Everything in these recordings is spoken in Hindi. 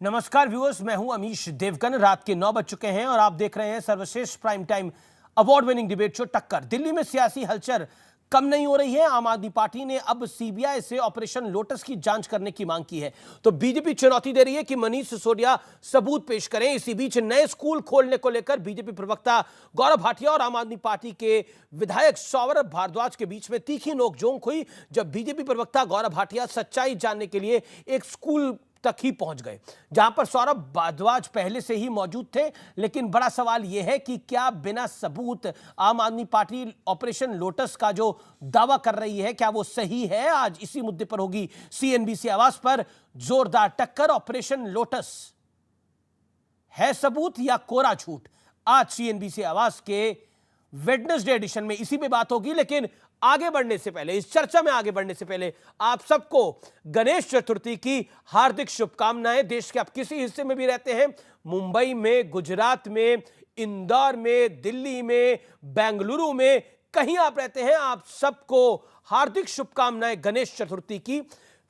नमस्कार व्यूअर्स, मैं हूं अमीश देवगन। रात के 9 बज चुके हैं और आप देख रहे हैं सर्वश्रेष्ठ prime time award winning debate show टक्कर। दिल्ली में सियासी हलचल कम नहीं हो रही है। आम आदमी पार्टी ने अब सीबीआई से ऑपरेशन लोटस की जांच करने की मांग की है, तो बीजेपी चुनौती दे रही है कि मनीष सिसोदिया सबूत पेश करें। इसी बीच नए स्कूल खोलने को लेकर बीजेपी प्रवक्ता गौरव भाटिया और आम आदमी पार्टी के विधायक सौरभ भारद्वाज के बीच में तीखी नोकझोंक हुई, जब बीजेपी प्रवक्ता गौरव भाटिया सच्चाई जानने के लिए एक स्कूल तक ही पहुंच गए, जहां पर सौरभ भारद्वाज पहले से ही मौजूद थे। लेकिन बड़ा सवाल यह है कि क्या बिना सबूत आम आदमी पार्टी ऑपरेशन लोटस का जो दावा कर रही है, क्या वो सही है? आज इसी मुद्दे पर होगी सीएनबीसी आवाज पर जोरदार टक्कर। ऑपरेशन लोटस है सबूत या कोरा झूठ? आज सीएनबीसी आवाज के वेडनेसडे एडिशन में इसी पे बात होगी। लेकिन आगे बढ़ने से पहले, इस चर्चा में आगे बढ़ने से पहले, आप सबको गणेश चतुर्थी की हार्दिक शुभकामनाएं। देश के आप किसी हिस्से में भी रहते हैं, मुंबई में, गुजरात में, इंदौर में, दिल्ली में, बेंगलुरु में, कहीं आप रहते हैं, आप सबको हार्दिक शुभकामनाएं गणेश चतुर्थी की।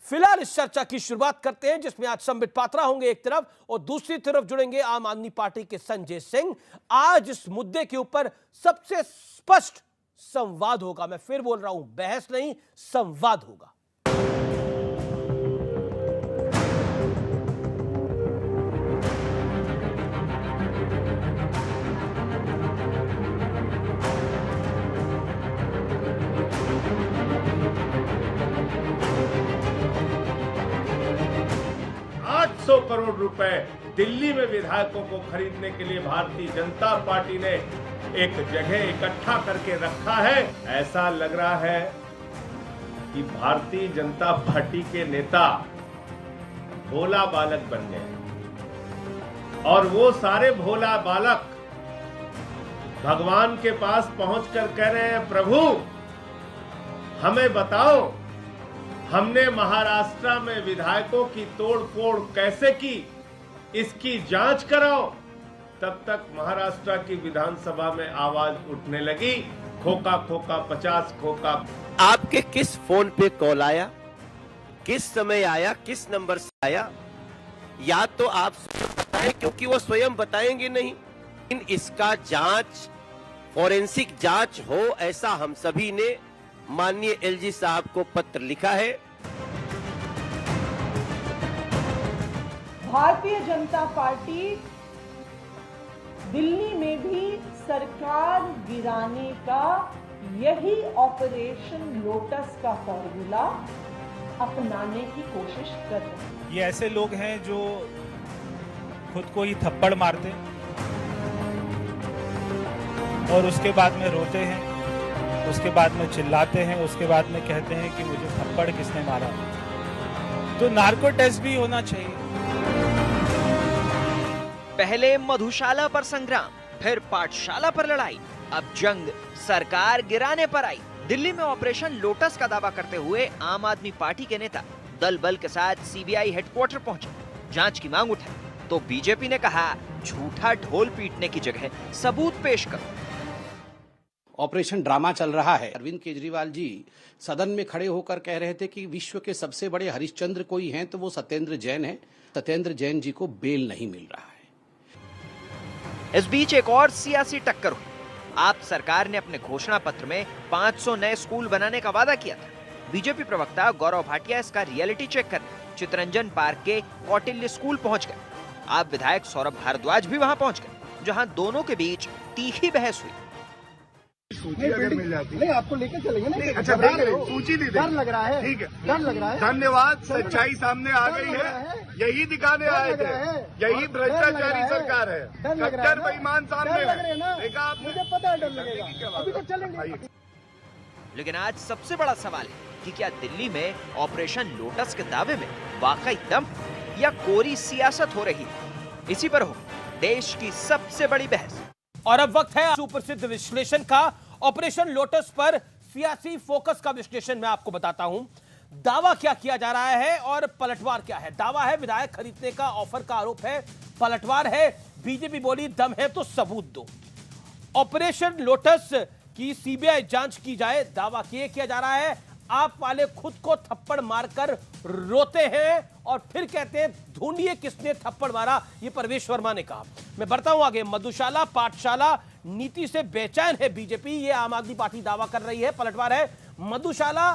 फिलहाल इस चर्चा की शुरुआत करते हैं, जिसमें आज संबित पात्रा होंगे एक तरफ और दूसरी तरफ जुड़ेंगे आम आदमी पार्टी के संजय सिंह। आज इस मुद्दे के ऊपर सबसे स्पष्ट संवाद होगा। मैं फिर बोल रहा हूं, बहस नहीं, संवाद होगा। 800 करोड़ रुपए दिल्ली में विधायकों को खरीदने के लिए भारतीय जनता पार्टी ने एक जगह इकट्ठा करके रखा है। ऐसा लग रहा है कि भारतीय जनता पार्टी के नेता भोला बालक बन गए और वो सारे भोला बालक भगवान के पास पहुंचकर कह रहे हैं, प्रभु हमें बताओ, हमने महाराष्ट्र में विधायकों की तोड़फोड़ कैसे की, इसकी जांच कराओ। तब तक महाराष्ट्र की विधानसभा में आवाज उठने लगी, खोखा खोखा 50 खोखा। आपके किस फोन पे कॉल आया, किस समय आया, किस नंबर से आया, या तो आप बताएं, क्योंकि वो स्वयं बताएंगे नहीं। लेकिन इसका जांच, फॉरेंसिक जांच हो, ऐसा हम सभी ने माननीय एलजी साहब को पत्र लिखा है। भारतीय जनता पार्टी दिल्ली में भी सरकार गिराने का यही ऑपरेशन लोटस का फॉर्मूला अपनाने की कोशिश कर रहे हैं। ये ऐसे लोग हैं जो खुद को ही थप्पड़ मारते और उसके बाद में रोते हैं, उसके बाद में चिल्लाते हैं, उसके बाद में कहते हैं कि मुझे थप्पड़ किसने मारा। तो नार्को टेस्ट भी होना चाहिए। पहले मधुशाला पर संग्राम, फिर पाठशाला पर लड़ाई, अब जंग सरकार गिराने पर आई। दिल्ली में ऑपरेशन लोटस का दावा करते हुए आम आदमी पार्टी के नेता दल बल के साथ सीबीआई हेडक्वार्टर पहुंचे, जांच की मांग उठाई। तो बीजेपी ने कहा, झूठा ढोल पीटने की जगह सबूत पेश करो। ऑपरेशन ड्रामा चल रहा है। अरविंद केजरीवाल जी सदन में खड़े होकर कह रहे थे कि विश्व के सबसे बड़े हरिश्चंद्र कोई हैं तो वो सत्येंद्र जैन है। सत्येंद्र जैन जी को बेल नहीं मिल रहा है। इस बीच एक और सियासी टक्कर हुई। आप सरकार ने अपने घोषणा पत्र में 500 नए स्कूल बनाने का वादा किया था। बीजेपी प्रवक्ता गौरव भाटिया इसका रियलिटी चेक करने चितरंजन पार्क के कौटिल्य स्कूल पहुंच गए। आप विधायक सौरभ भारद्वाज भी वहां पहुंच गए, जहां दोनों के बीच तीखी बहस हुई। सूची अगर मिल जाती है, आपको लेकर चलेंगे ना। अच्छा देख रहे, सूची दे, डर लग रहा है, ठीक है, डर लग रहा है। धन्यवाद, सच्चाई सामने आ गई है, यही दिखाने आए थे, यही भ्रष्टाचारी सरकार है, कट्टर बेईमान सामने है। देखा आपने, मुझे पता है डर लगेगा, अभी तो चलेंगे। लेकिन आज सबसे बड़ा सवाल है कि क्या दिल्ली में ऑपरेशन लोटस के दावे में वाकई दम या कोरी सियासत हो रही है? इसी पर हो देश की सबसे बड़ी बहस। और अब वक्त है सुप्रसिद्ध विश्लेषण का। ऑपरेशन लोटस पर सियासी फोकस का विश्लेषण मैं आपको बताता हूं। दावा क्या किया जा रहा है और पलटवार क्या है? दावा है विधायक खरीदने का ऑफर का आरोप है, पलटवार है बीजेपी बोली दम है तो सबूत दो। ऑपरेशन लोटस की सीबीआई जांच की जाए, दावा किया जा रहा है आप वाले खुद को थप्पड़ मारकर रोते हैं और फिर कहते हैं ढूंढिए किसने थप्पड़ मारा, ये परवेश वर्मा ने कहा। मैं बढ़ता हूं आगे। मधुशाला पाठशाला नीति से बेचैन है बीजेपी, ये आम आदमी पार्टी दावा कर रही है। पलटवार है, मधुशाला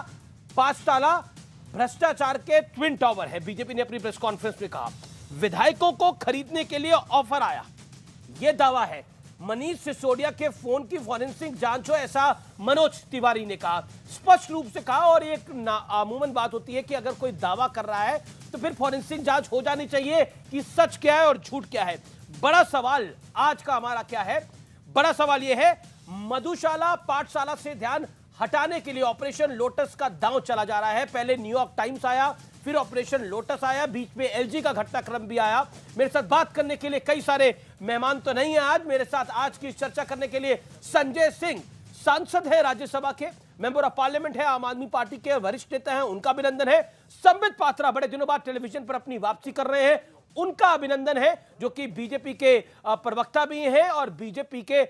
पाठशाला भ्रष्टाचार के ट्विन टावर है, बीजेपी ने अपनी प्रेस कॉन्फ्रेंस में कहा। विधायकों को खरीदने के लिए ऑफर आया, यह दावा है। मनीष सिसोदिया के फोन की फॉरेंसिक जांच हो, ऐसा मनोज तिवारी ने कहा, स्पष्ट रूप से कहा। और एक अमूमन बात होती है कि अगर कोई दावा कर रहा है तो फिर फॉरेंसिक जांच हो जानी चाहिए कि सच क्या है और झूठ क्या है। बड़ा सवाल आज का हमारा क्या है? बड़ा सवाल यह है, मधुशाला पाठशाला से ध्यान हटाने के लिए ऑपरेशन लोटस का दांव चला जा रहा है। पहले न्यूयॉर्क टाइम्स आया, फिर ऑपरेशन लोटस आया, बीच में एलजी का घटनाक्रम भी आया। मेरे साथ बात करने के लिए कई सारे मेहमान तो नहीं है आज मेरे साथ। आज की चर्चा करने के लिए संजय सिंह सांसद है, राज्यसभा के मेंबर ऑफ पार्लियामेंट है, आम आदमी पार्टी के वरिष्ठ नेता हैं, उनका अभिनंदन है। संबित पात्रा बड़े दिनों बाद टेलीविजन पर अपनी वापसी कर रहे हैं, उनका अभिनंदन है, जो कि बीजेपी के प्रवक्ता भी हैं और बीजेपी के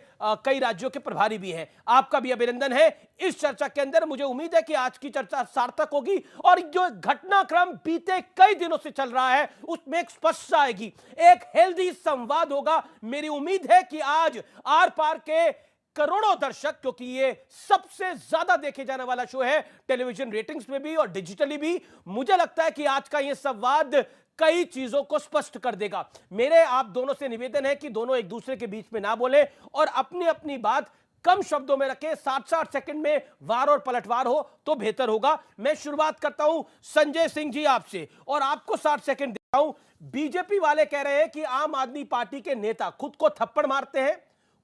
कई राज्यों के प्रभारी भी हैं। आपका भी अभिनंदन है। इस चर्चा के अंदर मुझे उम्मीद है कि आज की चर्चा सार्थक होगी और जो घटनाक्रम बीते कई दिनों से चल रहा है उसमें एक स्पष्टता आएगी, एक हेल्दी संवाद होगा। मेरी उम्मीद है कि आज आर पार के करोड़ों दर्शक, क्योंकि ये सबसे ज्यादा देखे जाने वाला शो है टेलीविजन रेटिंग्स में भी और डिजिटली भी, मुझे लगता है कि आज का ये संवाद कई चीजों को स्पष्ट कर देगा। मेरे आप दोनों से निवेदन है कि दोनों एक दूसरे के बीच में ना बोले और अपनी अपनी बात कम शब्दों में रखें। 60-60 सेकंड में वार और पलटवार हो तो बेहतर होगा। मैं शुरुआत करता हूं संजय सिंह जी आपसे और आपको 60 सेकंड देता हूं। बीजेपी वाले कह रहे हैं कि आम आदमी पार्टी के नेता खुद को थप्पड़ मारते हैं,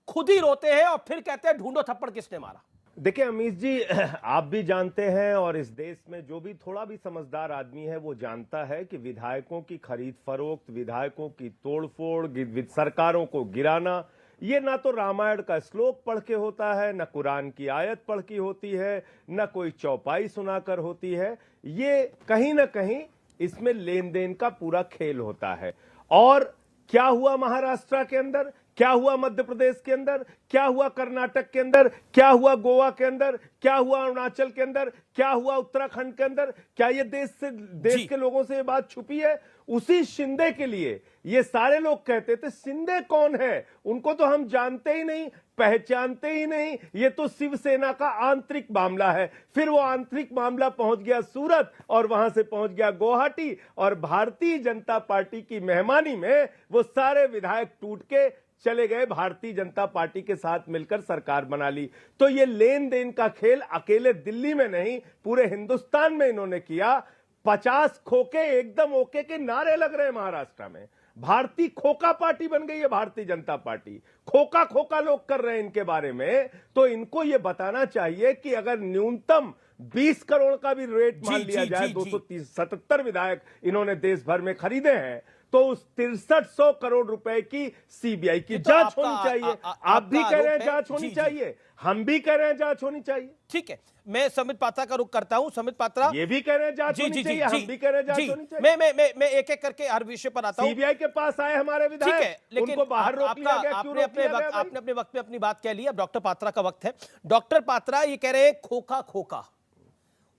खुद ही रोते हैं और फिर कहते हैं ढूंढो थप्पड़ किसने मारा। देखिए अमीश जी, आप भी जानते हैं और इस देश में जो भी थोड़ा भी समझदार आदमी है वो जानता है कि विधायकों की खरीद फरोख्त, विधायकों की तोड़फोड़, सरकारों को गिराना, ये ना तो रामायण का श्लोक पढ़ के होता है, ना कुरान की आयत पढ़ के होती है, ना कोई चौपाई सुनाकर होती है। ये कहीं ना कहीं इसमें लेन देन का पूरा खेल होता है। और क्या हुआ महाराष्ट्र के अंदर, क्या हुआ मध्य प्रदेश के अंदर, क्या हुआ कर्नाटक के अंदर, क्या हुआ गोवा के अंदर, क्या हुआ अरुणाचल के अंदर, क्या हुआ उत्तराखंड के अंदर, क्या ये देश के लोगों से ये बात छुपी है? उसी शिंदे के लिए ये सारे लोग कहते थे शिंदे कौन है, उनको तो हम जानते ही नहीं, पहचानते ही नहीं, ये तो शिवसेना का आंतरिक मामला है। फिर वो आंतरिक मामला पहुंच गया सूरत और वहां से पहुंच गया गुवाहाटी और भारतीय जनता पार्टी की मेहमानी में वो सारे विधायक टूट के चले गए, भारतीय जनता पार्टी के साथ मिलकर सरकार बना ली। तो ये लेन देन का खेल अकेले दिल्ली में नहीं, पूरे हिंदुस्तान में इन्होंने किया। 50 खोखे एकदम ओके के नारे लग रहे हैं महाराष्ट्र में। भारतीय खोखा पार्टी बन गई है भारतीय जनता पार्टी, खोखा खोखा लोग कर रहे हैं इनके बारे में। तो इनको ये बताना चाहिए कि अगर न्यूनतम 20 करोड़ का भी रेट मान लिया जाए, 277 विधायक इन्होंने देश भर में खरीदे हैं, तो उस 6300 करोड़ रुपए की सीबीआई की जांच होनी चाहिए। आप भी कह रहे हैं जांच होनी चाहिए, हम भी कह रहे हैं जांच होनी चाहिए। ठीक है, मैं संबित पात्रा का रुख करता हूं। संबित पात्रा ये भी कह रहे हैं जांच होनी चाहिए, हम भी कह रहे हैं जांच होनी चाहिए। मैं एक एक करके हर विषय पर आता हूं। सीबीआई के पास आए हमारे विधायक, उनको बाहर रोक लिया गया। आपने अपने वक्त में अपनी बात कह ली, अब डॉक्टर पात्रा का वक्त है। डॉक्टर पात्रा ये कह रहे हैं खोखा खोखा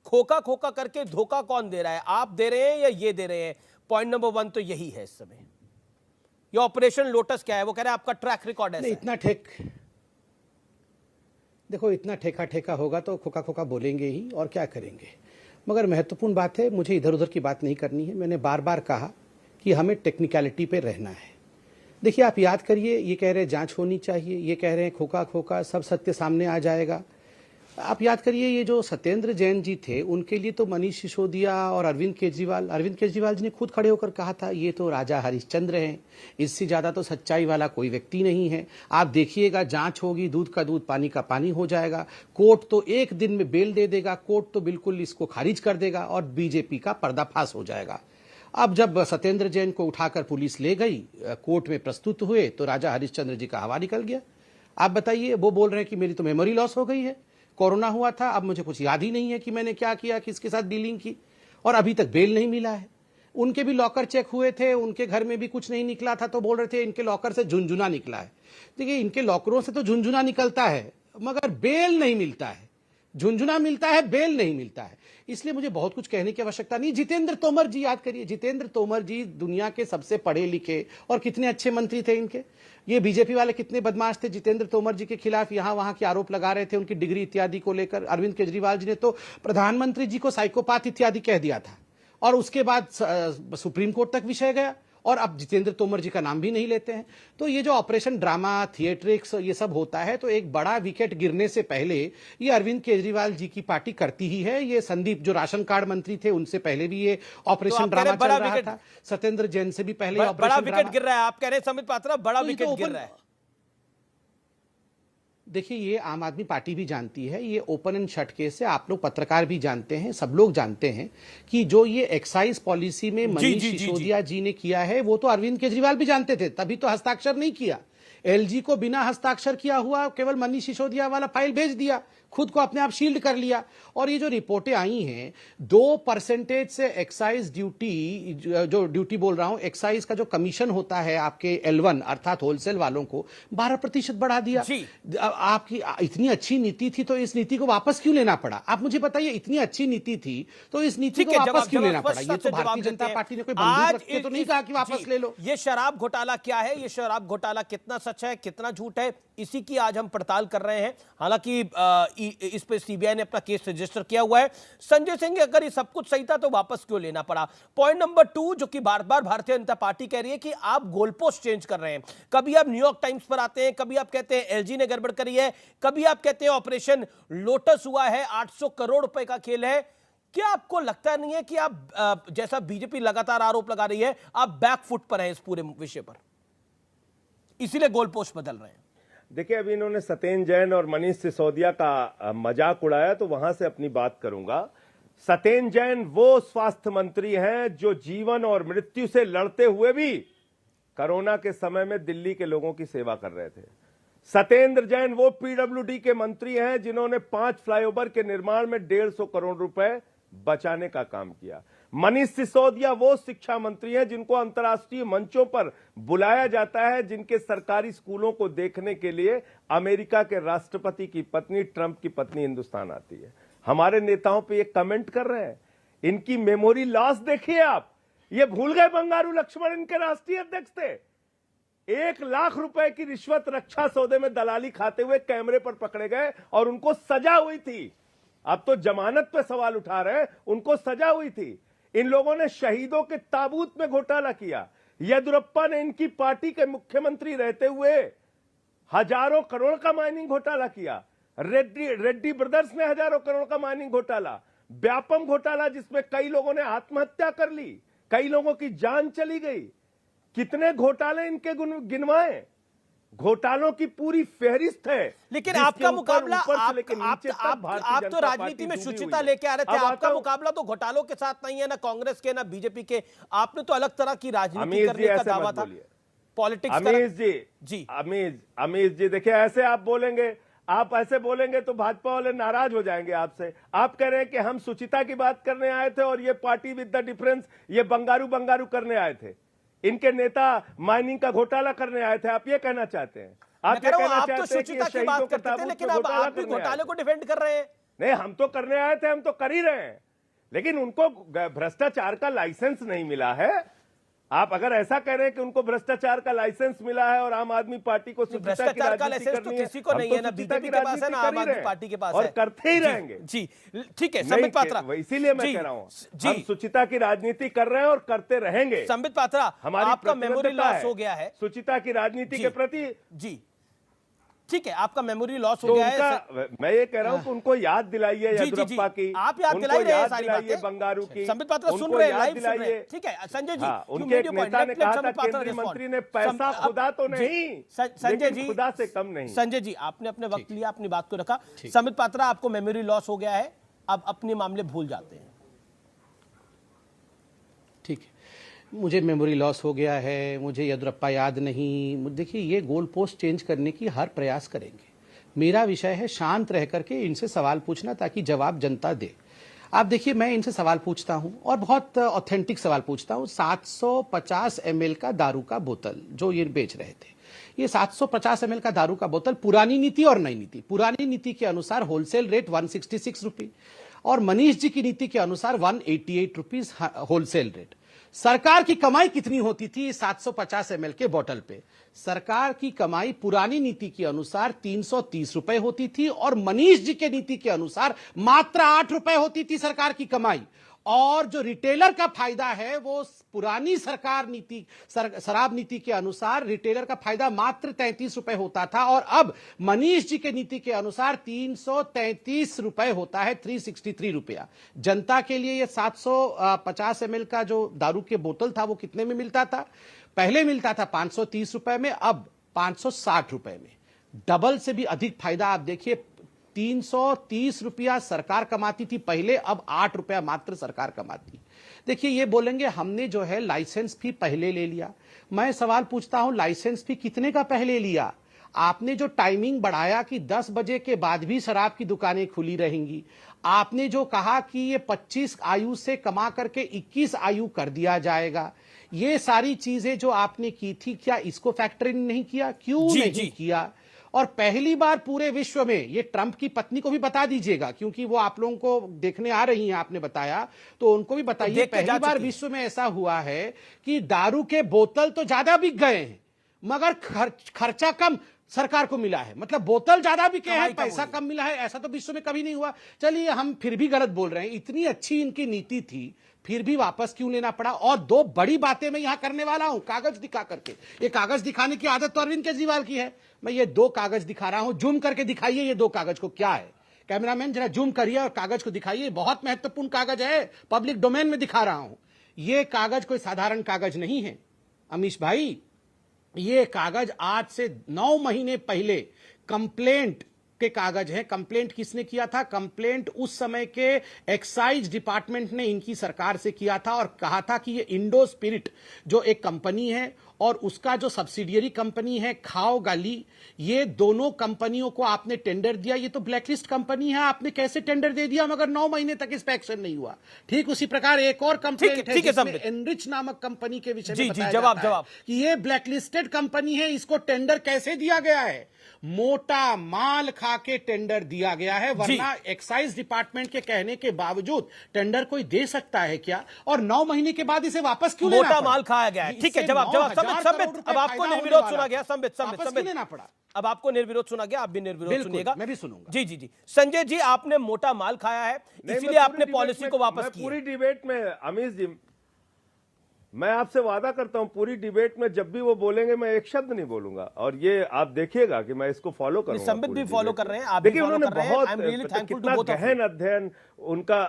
खोखा खोखा करके धोखा कौन दे रहा है, आप दे रहे हैं या ये दे रहे हैं? पॉइंट नंबर 1 तो यही है इस समय। ये ऑपरेशन लोटस क्या है? वो कह रहे हैं आपका ट्रैक रिकॉर्ड है। इतना देखो, इतना ठेका ठेका होगा तो खोखा खोखा बोलेंगे ही, और क्या करेंगे। मगर महत्वपूर्ण बात है, मुझे इधर उधर की बात नहीं करनी है। मैंने बार बार कहा कि हमें टेक्निकलिटी पे रहना है। देखिए, आप याद करिए, ये कह रहे हैं जांच होनी चाहिए, ये कह रहे हैं खोखा खोखा, सब सत्य सामने आ जाएगा। आप याद करिए, ये जो सत्येंद्र जैन जी थे, उनके लिए तो मनीष सिसोदिया और अरविंद केजरीवाल जी ने खुद खड़े होकर कहा था ये तो राजा हरिश्चंद्र हैं, इससे ज़्यादा तो सच्चाई वाला कोई व्यक्ति नहीं है। आप देखिएगा, जांच होगी, दूध का दूध पानी का पानी हो जाएगा। कोर्ट तो एक दिन में बेल दे देगा, कोर्ट तो बिल्कुल इसको खारिज कर देगा और बीजेपी का पर्दाफाश हो जाएगा। अब जब सत्येंद्र जैन को उठाकर पुलिस ले गई, कोर्ट में प्रस्तुत हुए, तो राजा हरिश्चंद्र जी का हवा निकल गया। आप बताइए, वो बोल रहे हैं कि मेरी तो मेमोरी लॉस हो गई है, कोरोना हुआ था, अब मुझे कुछ याद ही नहीं है कि मैंने क्या किया, किसके साथ डीलिंग की, और अभी तक बेल नहीं मिला है। उनके भी लॉकर चेक हुए थे, उनके घर में भी कुछ नहीं निकला था, तो बोल रहे थे इनके लॉकर से झुनझुना निकला है। देखिए, इनके लॉकरों से तो झुनझुना निकलता है मगर बेल नहीं मिलता है। झुंझुना मिलता है, बेल नहीं मिलता है। इसलिए मुझे बहुत कुछ कहने की आवश्यकता नहीं। जितेंद्र तोमर जी याद करिए, जितेंद्र तोमर जी दुनिया के सबसे पढ़े लिखे और कितने अच्छे मंत्री थे इनके। ये बीजेपी वाले कितने बदमाश थे, जितेंद्र तोमर जी के खिलाफ यहां वहां के आरोप लगा रहे थे उनकी डिग्री इत्यादि को लेकर। अरविंद केजरीवाल जी ने तो प्रधानमंत्री जी को साइकोपाथ इत्यादि कह दिया था, और उसके बाद सुप्रीम कोर्ट तक विषय गया, और अब जितेंद्र तोमर जी का नाम भी नहीं लेते हैं। तो ये जो ऑपरेशन ड्रामा, थिएट्रिक्स, ये सब होता है, तो एक बड़ा विकेट गिरने से पहले ये अरविंद केजरीवाल जी की पार्टी करती ही है। ये संदीप जो राशन कार्ड मंत्री थे उनसे पहले भी ये ऑपरेशन ड्रामा चल रहा था, सत्येंद्र जैन से भी पहले बड़ा विकेट गिर रहा है। आप कह रहे हैं संबित पात्रा बड़ा विकेट गिर रहा है। देखिए, ये आम आदमी पार्टी भी जानती है, ये ओपन एंड शट केस है। आप लोग पत्रकार भी जानते हैं, सब लोग जानते हैं कि जो ये एक्साइज पॉलिसी में मनीष सिसोदिया जी ने किया है, वो तो अरविंद केजरीवाल भी जानते थे, तभी तो हस्ताक्षर नहीं किया। एलजी को बिना हस्ताक्षर किया हुआ केवल मनीष सिसोदिया वाला फाइल भेज दिया, खुद को अपने आप शील्ड कर लिया। और ये जो रिपोर्टें आई हैं, 2% से एक्साइज ड्यूटी, जो ड्यूटी बोल रहा हूं, एक्साइज का जो कमीशन होता है आपके L1 अर्थात होलसेल वालों को 12% बढ़ा दिया। आपकी इतनी अच्छी नीति थी तो इस नीति को वापस क्यों लेना पड़ा? आप मुझे बताइए, इतनी अच्छी नीति थी तो इस नीति को वापस क्यों लेना पड़ा? ये तो भारतीय जनता पार्टी ने कोई बंदूक रख के तो नहीं कहा कि वापस ले लो। ये शराब घोटाला क्या है, ये शराब घोटाला कितना सच है, कितना झूठ है, इसी की आज हम पड़ताल कर रहे हैं। हालांकि इस पे सीबीआई ने अपना केस रजिस्टर किया हुआ है। संजय सिंह, अगर ये सब कुछ सही था तो वापस क्यों लेना पड़ा? पॉइंट नंबर 2, जो कि बार बार भारतीय जनता पार्टी कह रही है कि आप गोल पोस्ट चेंज कर रहे हैं। कभी आप न्यूयॉर्क टाइम्स पर आते हैं, कभी आप कहते हैं एलजी ने गड़बड़ करी है, कभी आप कहते हैं ऑपरेशन लोटस हुआ है, 800 करोड़ रुपए का खेल है। क्या आपको लगता नहीं है कि आप, जैसा बीजेपी लगातार आरोप लगा रही है, आप बैकफुट पर हैं इस पूरे विषय पर, इसीलिए गोल पोस्ट बदल रहे हैं? देखिए, अभी इन्होंने सत्येंद्र जैन और मनीष सिसोदिया का मजाक उड़ाया, तो वहां से अपनी बात करूंगा। सत्येंद्र जैन वो स्वास्थ्य मंत्री हैं जो जीवन और मृत्यु से लड़ते हुए भी कोरोना के समय में दिल्ली के लोगों की सेवा कर रहे थे। सत्येंद्र जैन वो पीडब्ल्यूडी के मंत्री हैं जिन्होंने 5 फ्लाईओवर के निर्माण में 150 करोड़ रुपए बचाने का काम किया। मनीष सिसोदिया वो शिक्षा मंत्री हैं जिनको अंतर्राष्ट्रीय मंचों पर बुलाया जाता है, जिनके सरकारी स्कूलों को देखने के लिए अमेरिका के राष्ट्रपति की पत्नी, ट्रंप की पत्नी हिंदुस्तान आती है। हमारे नेताओं पे ये कमेंट कर रहे हैं। इनकी मेमोरी लॉस देखिए आप। ये भूल गए बंगारू लक्ष्मण इनके राष्ट्रीय अध्यक्ष थे। 1 लाख रुपए की रिश्वत रक्षा सौदे में दलाली खाते हुए कैमरे पर पकड़े गए और उनको सजा हुई थी। अब तो जमानत पे सवाल उठा रहे हैं, उनको सजा हुई थी। इन लोगों ने शहीदों के ताबूत में घोटाला किया। येदियुरप्पा ने इनकी पार्टी के मुख्यमंत्री रहते हुए हजारों करोड़ का माइनिंग घोटाला किया। रेड्डी ब्रदर्स ने हजारों करोड़ का माइनिंग घोटाला, व्यापम घोटाला जिसमें कई लोगों ने आत्महत्या कर ली, कई लोगों की जान चली गई। कितने घोटाले इनके गिनवाए? घोटालों की पूरी फेहरिस्त है। लेकिन आपका मुकाबला, आप तो राजनीति में शुचिता लेके आ रहे थे। आपका मुकाबला तो घोटालों के साथ नहीं है, ना कांग्रेस के ना बीजेपी के। आपने तो अलग तरह की राजनीति करने का दावा था, पॉलिटिक्स। अमीश जी देखिए, ऐसे आप बोलेंगे, आप ऐसे बोलेंगे तो भाजपा वाले नाराज हो जाएंगे आपसे। आप कह रहे हैं कि हम शुचिता की बात करने आए थे और ये पार्टी विद द डिफरेंस ये बंगारू करने आए थे। इनके नेता माइनिंग का घोटाला करने आए थे, आप ये कहना चाहते हैं? आप ये कहना चाहते हैं कि शहीदों के ताबूत लेकिन अब आप भी घोटाले को डिफेंड कर रहे हैं। नहीं, हम तो करने आए थे, हम तो कर ही रहे हैं, लेकिन उनको भ्रष्टाचार का लाइसेंस नहीं मिला है। आप अगर ऐसा कह रहे हैं कि उनको भ्रष्टाचार का लाइसेंस मिला है और आम आदमी पार्टी को भ्रष्टाचार का लाइसेंस तो किसी को नहीं है, ना बीजेपी के पास है ना आम आदमी पार्टी के पास है, और करते ही रहेंगे। जी ठीक है संबित पात्रा, इसीलिए मैं कह रहा हूं हम शुचिता की राजनीति कर रहे हैं और करते रहेंगे। संबित पात्रा, आपका मेमोरी लॉस हो गया है शुचिता की राजनीति के प्रति। जी ठीक है, आपका मेमोरी लॉस हो गया है। मैं ये कह रहा हूं कि उनको याद दिलाइए येदियुरप्पा की, आप याद दिलाई रहे हैं सारी बातें, बंगारू की। संबित पात्रा सुन रहे हैं, लाइव सुन रहे हैं। ठीक है संजय जी, उनके एक नेता ने कहा था केंद्रीय मंत्री ने पैसा खुदा तो नहीं, संजय जी खुदा से कम नहीं। संजय जी, आपने अपने वक्त लिया, अपनी बात को रखा। संबित पात्रा, आपको मेमोरी लॉस हो गया है, अब अपने मामले भूल जाते हैं। ठीक है, मुझे मेमोरी लॉस हो गया है, मुझे येदियुरप्पा याद नहीं। देखिए, ये गोल पोस्ट चेंज करने की हर प्रयास करेंगे। मेरा विषय है शांत रह करके इनसे सवाल पूछना, ताकि जवाब जनता दे। आप देखिए, मैं इनसे सवाल पूछता हूं और बहुत ऑथेंटिक सवाल पूछता हूं। 750 ml का दारू का बोतल जो ये बेच रहे थे, ये 750 ml का दारू का बोतल, पुरानी नीति और नई नीति, पुरानी नीति के अनुसार होलसेल रेट 166 रुपये और मनीष जी की नीति के अनुसार 188 रुपीज होलसेल रेट। सरकार की कमाई कितनी होती थी 750 ml के बोतल पे? सरकार की कमाई पुरानी नीति के अनुसार 330 रुपए होती थी और मनीष जी के नीति के अनुसार मात्र 8 रुपए होती थी सरकार की कमाई। और जो रिटेलर का फायदा है वो पुरानी सरकार नीति शराब नीति के अनुसार रिटेलर का फायदा मात्र 33 रुपए होता था और अब मनीष जी के नीति के अनुसार 333 रुपए होता है, 363 रुपया। जनता के लिए ये 750 ml का जो दारू के बोतल था वो कितने में मिलता था? पहले मिलता था 530 रुपए में, अब 560 रुपए में। डबल से भी अधिक फायदा। आप देखिए 330 रुपया सरकार कमाती थी पहले, अब 8 रुपया मात्र सरकार कमाती। देखिए ये बोलेंगे हमने जो है लाइसेंस फी पहले ले लिया। मैं सवाल पूछता हूं लाइसेंस फी कितने का पहले लिया? आपने जो टाइमिंग बढ़ाया कि 10 बजे के बाद भी शराब की दुकानें खुली रहेंगी, आपने जो कहा कि ये 25 आयु से कमा करके 21 आयु कर दिया जाएगा, ये सारी चीजें जो आपने की थी, क्या इसको फैक्टर इन नहीं किया? क्यों नहीं किया? और पहली बार पूरे विश्व में, ये ट्रंप की पत्नी को भी बता दीजिएगा क्योंकि वो आप लोगों को देखने आ रही हैं, आपने बताया तो उनको भी बताइए, पहली बार विश्व में ऐसा हुआ है कि दारू के बोतल तो ज्यादा बिक गए हैं मगर खर्चा कम सरकार को मिला है। मतलब बोतल ज्यादा बिके हैं, पैसा कम मिला है, ऐसा तो विश्व में कभी नहीं हुआ। चलिए हम फिर भी गलत बोल रहे हैं, इतनी अच्छी इनकी नीति थी फिर भी वापस क्यों लेना पड़ा? और दो बड़ी बातें मैं यहां करने वाला हूं कागज दिखा करके। ये कागज दिखाने की आदत तो अरविंद केजरीवाल की है। मैं ये 2 कागज दिखा रहा हूं, जूम करके दिखाइए ये 2 कागज को क्या है। कैमरामैन जरा जूम करिए और कागज को दिखाइए, बहुत महत्वपूर्ण कागज है, पब्लिक डोमेन में दिखा रहा हूं। ये कागज कोई साधारण कागज नहीं है अमीश भाई, ये कागज आज से 9 महीने पहले कंप्लेंट के कागज है। कंप्लेंट किसने किया था? कंप्लेंट उस समय के एक्साइज डिपार्टमेंट ने इनकी सरकार से किया था और कहा था कि ये इंडो स्पिरिट जो एक कंपनी है और उसका जो सब्सिडियरी कंपनी है खाओ गाली, ये दोनों कंपनियों को आपने टेंडर दिया। ये तो ब्लैकलिस्ट कंपनी है, आपने कैसे टेंडर दे दिया मगर 9 महीने तक इस पे एक्शन नहीं हुआ। ठीक उसी प्रकार एक और कंप्लेंट है जिसमें एनरिच नामक कंपनी के विषय में बताया जाता है कि ये ब्लैकलिस्टेड कंपनी है, इसको टेंडर कैसे दिया गया है? मोटा माल खा के टेंडर दिया गया है, वरना एक्साइज डिपार्टमेंट के कहने के बावजूद टेंडर कोई दे सकता है क्या? और 9 महीने के बाद इसे वापस क्यों लेना पड़ा? मोटा माल खाया गया है। ठीक है, जवाब संबित, अब आपको निर्विरोध सुना गया। संबित लेना पड़ा, अब आपको निर्विरोध सुना गया, आप भी निर्विरोध सुनिएगा। मैं भी सुनूंगा। जी। संजय जी, आपने मोटा माल खाया है इसीलिए आपने पॉलिसी को वापस किया। पूरी डिबेट में अमीश जी, मैं आपसे वादा करता हूं पूरी डिबेट में जब भी वो बोलेंगे मैं एक शब्द नहीं बोलूंगा और ये आप देखिएगा कि मैं इसको फॉलो करूंगा। संबित भी फॉलो कर रहे हैं, आप भी फॉलो कर रहे हैं। I am really thankful to both of you. गहन अध्ययन उनका,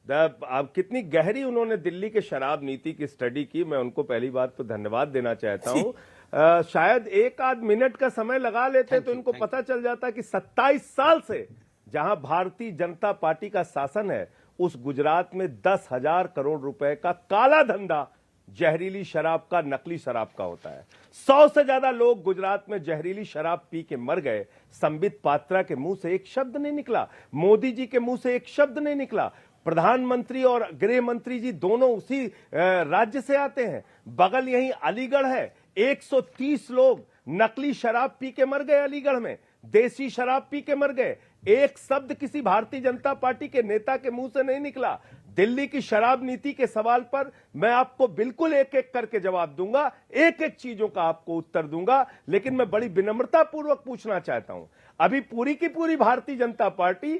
आप कितनी गहरी उन्होंने दिल्ली के शराब नीति की स्टडी की, मैं उनको पहली बात तो धन्यवाद देना चाहता हूं। शायद 1 आध मिनट का समय लगा लेते तो इनको पता चल जाता कि 27 साल से जहां भारतीय जनता पार्टी का शासन है उस गुजरात में 10,000 करोड़ रुपए का काला धंधा जहरीली शराब का, नकली शराब का होता है। 100 से ज्यादा लोग गुजरात में जहरीली शराब पी के मर गए। संबित पात्रा के मुंह से एक शब्द नहीं निकला, मोदी जी के मुंह से एक शब्द नहीं निकला। प्रधानमंत्री और गृह मंत्री जी दोनों उसी राज्य से आते हैं, बगल यहीं अलीगढ़ है। 130 लोग नकली शराब पी के मर गए अलीगढ़ में, देसी शराब पी के मर गए। एक शब्द किसी भारतीय जनता पार्टी के नेता के मुंह से नहीं निकला। दिल्ली की शराब नीति के सवाल पर मैं आपको बिल्कुल एक एक करके जवाब दूंगा, एक एक चीजों का आपको उत्तर दूंगा, लेकिन मैं बड़ी विनम्रता पूर्वक पूछना चाहता हूं। अभी पूरी की पूरी भारतीय जनता पार्टी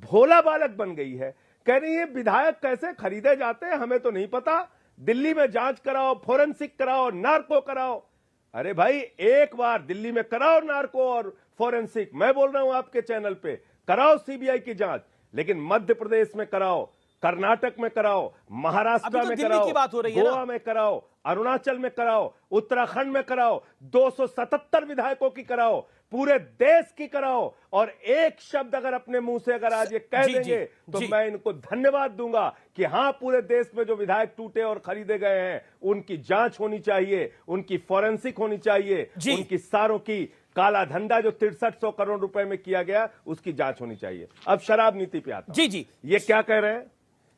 भोला बालक बन गई है, कह रही है विधायक कैसे खरीदे जाते हैं हमें तो नहीं पता, दिल्ली में जांच कराओ, फोरेंसिक कराओ, नार्को कराओ। अरे भाई एक बार दिल्ली में कराओ नार्को और फोरेंसिक, मैं बोल रहा हूं आपके चैनल पे, कराओ सीबीआई की जांच, लेकिन मध्य प्रदेश में कराओ, कर्नाटक में कराओ, महाराष्ट्र में कराओ, गोवा में कराओ, अरुणाचल में कराओ, उत्तराखंड में कराओ, 277 विधायकों की कराओ, पूरे देश की कराओ। और एक शब्द अगर अपने मुंह से अगर आज ये कह देंगे तो मैं इनको धन्यवाद दूंगा कि हां पूरे देश में जो विधायक टूटे और खरीदे गए हैं उनकी जांच होनी चाहिए, उनकी फोरेंसिक होनी चाहिए, उनकी सारों की काला धंधा जो 6300 करोड़ रुपए में किया गया उसकी जांच होनी चाहिए। अब शराब नीति पे आता हूं। जी ये क्या कह रहे हैं?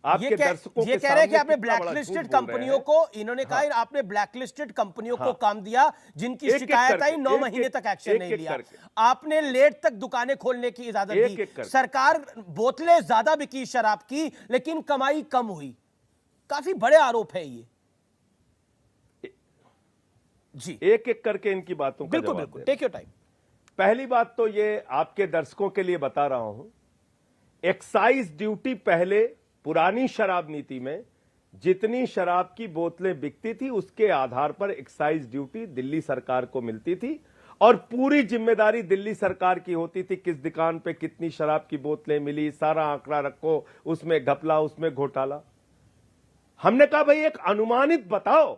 आपके दर्शकों ये के कह रहे हैं कि सामने आपने कितना बड़ा ब्लैकलिस्टेड झूठ बोल रहे कंपनियों हैं। को, इन्होंने कहा आपने ब्लैकलिस्टेड कंपनियों को काम दिया जिनकी एक-एक शिकायत आई, करके, 9 महीने एक-एक, तक एक्शन नहीं एक-एक लिया। करके। आपने लेट तक दुकानें खोलने की इजाजत दी। एक-एक करके। सरकार बोतलें ज्यादा बिकी शराब की, लेकिन कमाई कम हुई। काफी बड़े आरोप है ये। जी एक एक करके इनकी बातों का बिल्कुल जवाब बिल्कुल, दे। Take your time. पहली बात तो ये आपके दर्शकों के लिए बता रहा हूं, एक्साइज ड्यूटी पहले पुरानी शराब नीति में जितनी शराब की बोतलें बिकती थी उसके आधार पर एक्साइज ड्यूटी दिल्ली सरकार को मिलती थी और पूरी जिम्मेदारी दिल्ली सरकार की होती थी। किस दुकान पे कितनी शराब की बोतलें मिली, सारा आंकड़ा रखो, उसमें घपला, उसमें घोटाला। हमने कहा भाई एक अनुमानित बताओ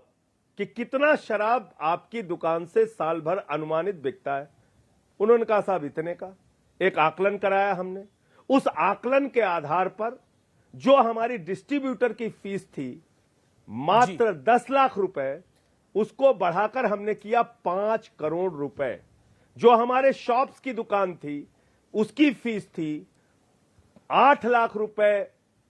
कि कितना शराब आपकी दुकान से साल भर अनुमानित बिकता है। उन्होंने कहा साहब इतने का। एक आकलन कराया हमने, उस आकलन के आधार पर जो हमारी डिस्ट्रीब्यूटर की फीस थी मात्र 10 लाख रुपए, उसको बढ़ाकर हमने किया 5 करोड़ रुपए। जो हमारे शॉप्स की दुकान थी उसकी फीस थी 8 लाख रुपए